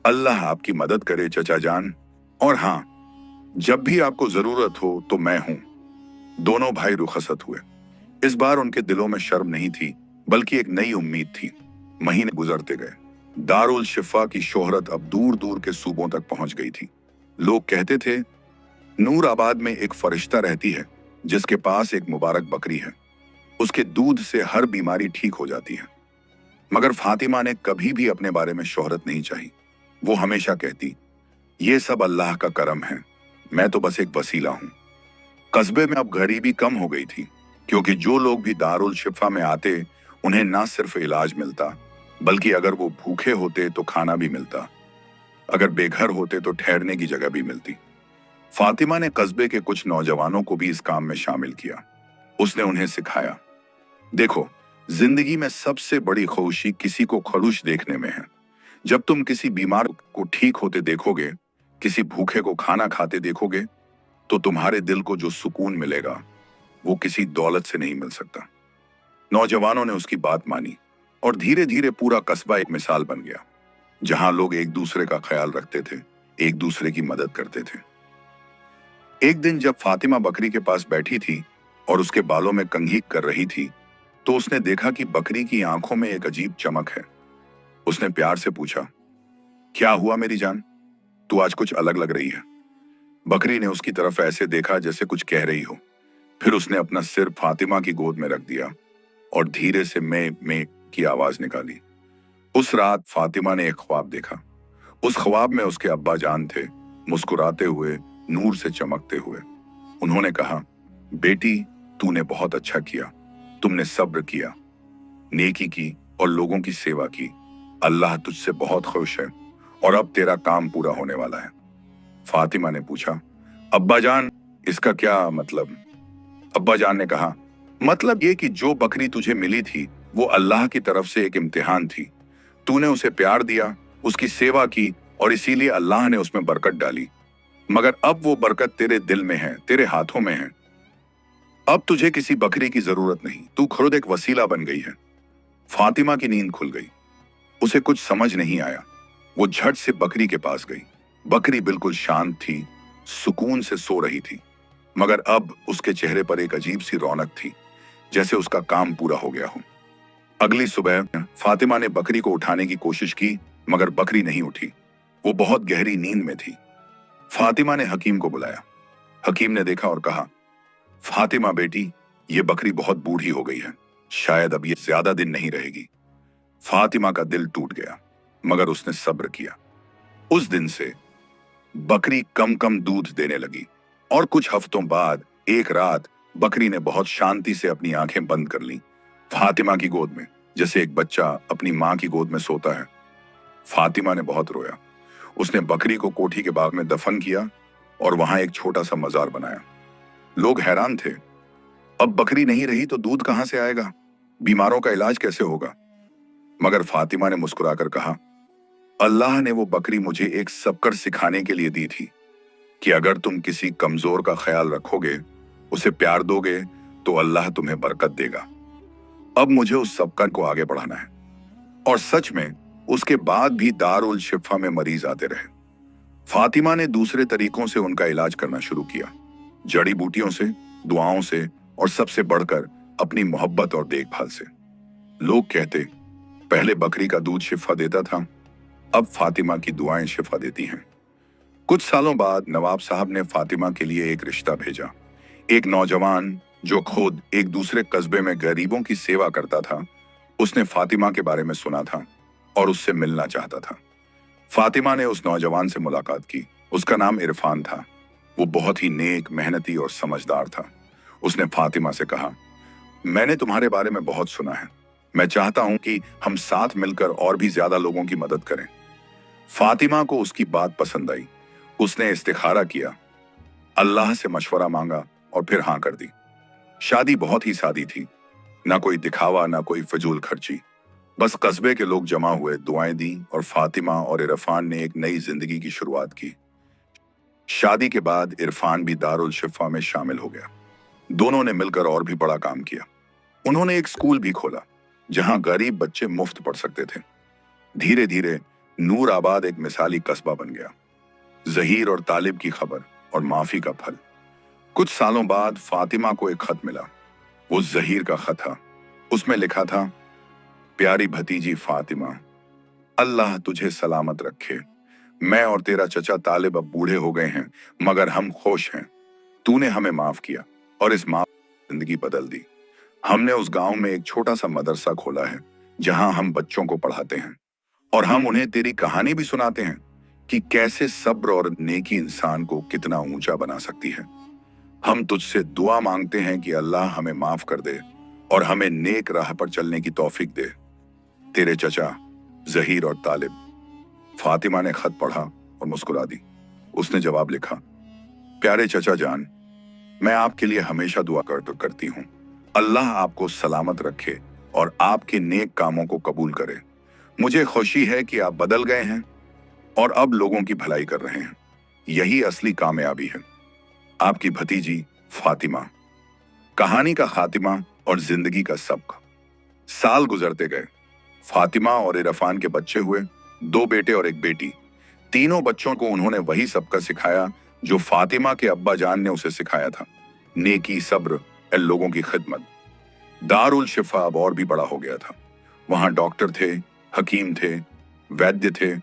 अल्लाह आपकी मदद करे चचा जान, और हाँ, जब भी आपको जरूरत हो तो मैं हूं। दोनों भाई रुखसत हुए। इस बार उनके दिलों में शर्म नहीं थी, बल्कि एक नई उम्मीद थी। महीने गुजरते गए। दारुल शिफा की शोहरत अब दूर दूर के सूबों तक पहुंच गई थी। लोग कहते थे, नूर आबाद में एक फरिश्ता रहती है जिसके पास एक मुबारक बकरी है। उसके दूध से हर बीमारी ठीक हो जाती है। मगर फातिमा ने कभी भी अपने बारे में शोहरत नहीं चाही। वो हमेशा कहती, ये सब अल्लाह का करम है, मैं तो बस एक वसीला हूं। कस्बे में अब गरीबी कम हो गई थी, क्योंकि जो लोग भी दारुल शिफा में आते उन्हें ना सिर्फ इलाज मिलता, बल्कि अगर वो भूखे होते तो खाना भी मिलता, अगर बेघर होते तो ठहरने की जगह भी मिलती। फातिमा ने कस्बे के कुछ नौजवानों को भी इस काम में शामिल किया। उसने उन्हें सिखाया, देखो, जिंदगी में सबसे बड़ी खुशी किसी को खुश देखने में है। जब तुम किसी बीमार को ठीक होते देखोगे, किसी भूखे को खाना खाते देखोगे, तो तुम्हारे दिल को जो सुकून मिलेगा वो किसी दौलत से नहीं मिल सकता। नौजवानों ने उसकी बात मानी और धीरे धीरे पूरा कस्बा एक मिसाल बन गया, जहां लोग एक दूसरे का ख्याल रखते थे, एक दूसरे की मदद करते थे। एक दिन जब फातिमा बकरी के पास बैठी थी और उसके बालों में कंघी कर रही थी, तो उसने देखा कि बकरी की आंखों में एक अजीब चमक है। उसने प्यार से पूछा, क्या हुआ मेरी जान, तू आज कुछ अलग लग रही है। बकरी ने उसकी तरफ ऐसे देखा जैसे कुछ कह रही हो। फिर उसने अपना सिर फातिमा की गोद में रख दिया और धीरे से मैं की आवाज निकाली। उस रात फातिमा ने एक ख्वाब देखा। उस ख्वाब में उसके अब्बा जान थे, मुस्कुराते हुए, नूर से चमकते हुए। उन्होंने कहा, बेटी, तूने बहुत अच्छा किया, तुमने सब्र किया, नेकी की और लोगों की सेवा की। अल्लाह तुझसे बहुत खुश है और अब तेरा काम पूरा होने वाला है। फातिमा ने पूछा, अब्बा जान, इसका क्या मतलब? अब्बा जान ने कहा, मतलब ये कि जो बकरी तुझे मिली थी वो अल्लाह की तरफ से एक इम्तिहान थी। तूने उसे प्यार दिया, उसकी सेवा की और इसीलिए अल्लाह ने उसमें बरकत डाली। मगर अब वो बरकत तेरे दिल में है, तेरे हाथों में है। अब तुझे किसी बकरी की जरूरत नहीं, तू खुद एक वसीला बन गई है। फातिमा की नींद खुल गई। उसे कुछ समझ नहीं आया। वो झट से बकरी के पास गई। बकरी बिल्कुल शांत थी, सुकून से सो रही थी, मगर अब उसके चेहरे पर एक अजीब सी रौनक थी, जैसे उसका काम पूरा हो गया हो। अगली सुबह फातिमा ने बकरी को उठाने की कोशिश की, मगर बकरी नहीं उठी। वो बहुत गहरी नींद में थी। फातिमा ने हकीम को बुलाया। हकीम ने देखा और कहा, फातिमा बेटी, ये बकरी बहुत बूढ़ी हो गई है, शायद अब ये ज्यादा दिन नहीं रहेगी। फातिमा का दिल टूट गया, मगर उसने सब्र किया। उस दिन से बकरी कम कम दूध देने लगी और कुछ हफ्तों बाद एक रात बकरी ने बहुत शांति से अपनी आंखें बंद कर ली, फातिमा की गोद में, जैसे एक बच्चा अपनी मां की गोद में सोता है। फातिमा ने बहुत रोया। उसने बकरी को कोठी के बाग में दफन किया और वहां एक छोटा सा मजार बनाया। लोग हैरान थे, अब बकरी नहीं रही तो दूध कहां से आएगा, बीमारों का इलाज कैसे होगा? मगर फातिमा ने मुस्कुराकर कहा, अल्लाह ने वो बकरी मुझे एक सबकर सिखाने के लिए दी थी कि अगर तुम किसी कमजोर का ख्याल रखोगे, उसे प्यार दोगे, तो अल्लाह तुम्हें बरकत देगा। अब मुझे उस सबकर को आगे बढ़ाना है। और सच में उसके बाद भी दारुल शिफा में मरीज आते रहे। फातिमा ने दूसरे तरीकों से उनका इलाज करना शुरू किया, जड़ी बूटियों से, दुआओं से और सबसे बढ़कर अपनी मोहब्बत और देखभाल से। लोग कहते, पहले बकरी का दूध शिफा देता था, अब फातिमा की दुआएं शिफा देती हैं। कुछ सालों बाद नवाब साहब ने फातिमा के लिए एक रिश्ता भेजा। एक नौजवान जो खुद एक दूसरे कस्बे में गरीबों की सेवा करता था, उसने फातिमा के बारे में सुना था और उससे मिलना चाहता था। फातिमा ने उस नौजवान से मुलाकात की। उसका नाम इरफान था। वो बहुत ही नेक, मेहनती और समझदार था। उसने फातिमा से कहा, मैंने तुम्हारे बारे में बहुत सुना है, मैं चाहता हूं कि हम साथ मिलकर और भी ज्यादा लोगों की मदद करें। फातिमा को उसकी बात पसंद आई। उसने इस्तिखारा किया, अल्लाह से मशवरा मांगा और फिर हां कर दी। शादी बहुत ही सादी थी, ना कोई दिखावा, ना कोई फजूल खर्ची। बस कस्बे के लोग जमा हुए, दुआएं दी और फातिमा और इरफान ने एक नई जिंदगी की शुरुआत की। शादी के बाद इरफान भी दारुल शिफा में शामिल हो गया। दोनों ने मिलकर और भी बड़ा काम किया। उन्होंने एक स्कूल भी खोला जहां गरीब बच्चे मुफ्त पढ़ सकते थे। धीरे धीरे नूर आबाद एक मिसाली कस्बा बन गया। जहीर और तालिब की खबर और माफी का फल। कुछ सालों बाद फातिमा को एक खत मिला। वो जहीर का खत था। उसमें लिखा था, प्यारी भतीजी फातिमा, अल्लाह तुझे सलामत रखे। मैं और तेरा चचा तालिब अब बूढ़े हो गए हैं, मगर हम खुश हैं। तूने हमें माफ किया और इस माफ जिंदगी बदल दी। हमने उस गांव में एक छोटा सा मदरसा खोला है जहां हम बच्चों को पढ़ाते हैं और हम उन्हें तेरी कहानी भी सुनाते हैं कि कैसे सब्र और नेकी इंसान को कितना ऊंचा बना सकती है। हम तुझसे दुआ मांगते हैं कि अल्लाह हमें माफ कर दे और हमें नेक राह पर चलने की तौफीक दे। तेरे चचा जहीर और तालिब। फातिमा ने खत पढ़ा और मुस्कुरा दी। उसने जवाब लिखा, प्यारे चचा जान, मैं आपके लिए हमेशा दुआ करती हूँ। अल्लाह आपको सलामत रखे और आपके नेक कामों को कबूल करे। मुझे खुशी है कि आप बदल गए हैं और अब लोगों की भलाई कर रहे हैं। यही असली कामयाबी है। आपकी भतीजी फातिमा। कहानी का खातिमा और जिंदगी का सबक। साल गुजरते गए। फातिमा और इरफान के बच्चे हुए, 2 बेटे और 1 बेटी। तीनों बच्चों को उन्होंने वही सबक सिखाया जो फातिमा के अब्बा जान ने उसे सिखाया था, नेकी, सब्र और लोगों की खिदमत। दारुल शिफा अब और भी बड़ा हो गया था। वहां डॉक्टर थे, हकीम थे, वैद्य थे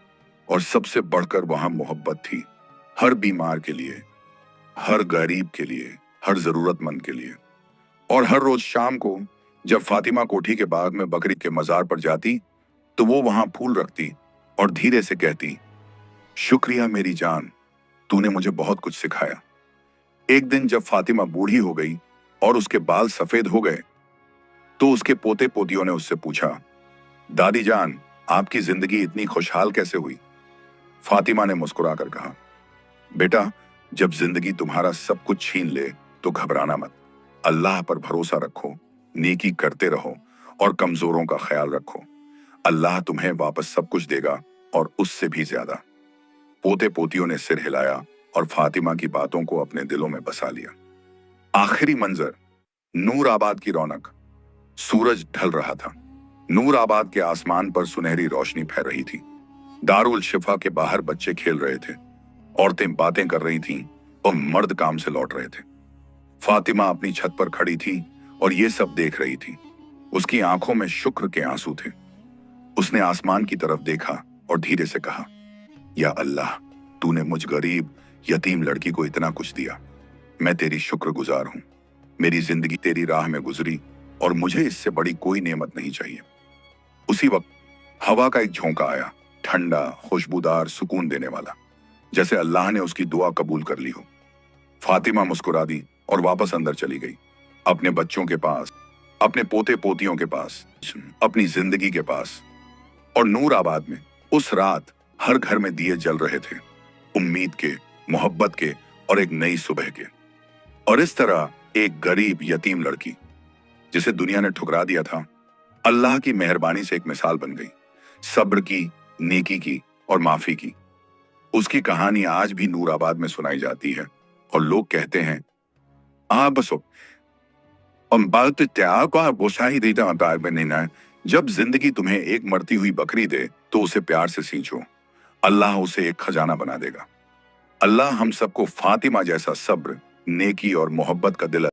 और सबसे बढ़कर वहां मोहब्बत थी। हर बीमार के लिए, हर गरीब के लिए, हर जरूरतमंद के लिए। और हर रोज शाम को जब फातिमा कोठी के बाग में बकरी के मजार पर जाती तो वो वहां फूल रखती और धीरे से कहती, शुक्रिया मेरी जान, तूने मुझे बहुत कुछ सिखाया। एक दिन जब फातिमा बूढ़ी हो गई और उसके बाल सफेद हो गए तो उसके पोते पोतियों ने उससे पूछा, दादी जान, आपकी जिंदगी इतनी खुशहाल कैसे हुई? फातिमा ने मुस्कुराकर कहा, बेटा, जब जिंदगी तुम्हारा सब कुछ छीन ले तो घबराना मत। अल्लाह पर भरोसा रखो, नेकी करते रहो और कमजोरों का ख्याल रखो। अल्लाह तुम्हें वापस सब कुछ देगा और उससे भी ज्यादा। पोते पोतियों ने सिर हिलाया और फातिमा की बातों को अपने दिलों में बसा लिया। आखिरी मंजर, नूर आबाद की रौनक। सूरज ढल रहा था। नूर आबाद के आसमान पर सुनहरी रोशनी फैल रही थी। दारुल शिफा के बाहर बच्चे खेल रहे थे, औरतें बातें कर रही थीं और मर्द काम से लौट रहे थे। फातिमा अपनी छत पर खड़ी थी और ये सब देख रही थी। उसकी आंखों में शुक्र के आंसू थे। उसने आसमान की तरफ देखा और धीरे से कहा, या अल्लाह, तूने मुझ गरीब यतीम लड़की को इतना कुछ दिया। मैं तेरी शुक्रगुजार हूं। मेरी जिंदगी तेरी राह में गुजरी और मुझे इससे बड़ी कोई नेमत नहीं चाहिए। उसी वक्त हवा का एक झोंका आया, ठंडा, खुशबूदार, सुकून देने वाला, जैसे अल्लाह ने उसकी दुआ कबूल कर ली हो। फातिमा मुस्कुरा दी और वापस अंदर चली गई, अपने बच्चों के पास, अपने पोते पोतियों के पास, अपनी जिंदगी के पास। और नूर आबाद में उस रात हर घर में दिए जल रहे थे, उम्मीद के, मोहब्बत के और एक नई सुबह के। और इस तरह एक गरीब यतीम लड़की जिसे दुनिया ने ठुकरा दिया था, अल्लाह की मेहरबानी से एक मिसाल बन गई, सब्र की, नेकी की और माफी की। उसकी कहानी आज भी नूर आबाद में सुनाई जाती है और लोग कहते हैं, बसो बात त्याग का बोसा ही देता है। जब जिंदगी तुम्हें एक मरती हुई बकरी दे तो उसे प्यार से सींचो, अल्लाह उसे एक खजाना बना देगा। अल्लाह हम सबको फातिमा जैसा सब्र, नेकी और मोहब्बत का दिल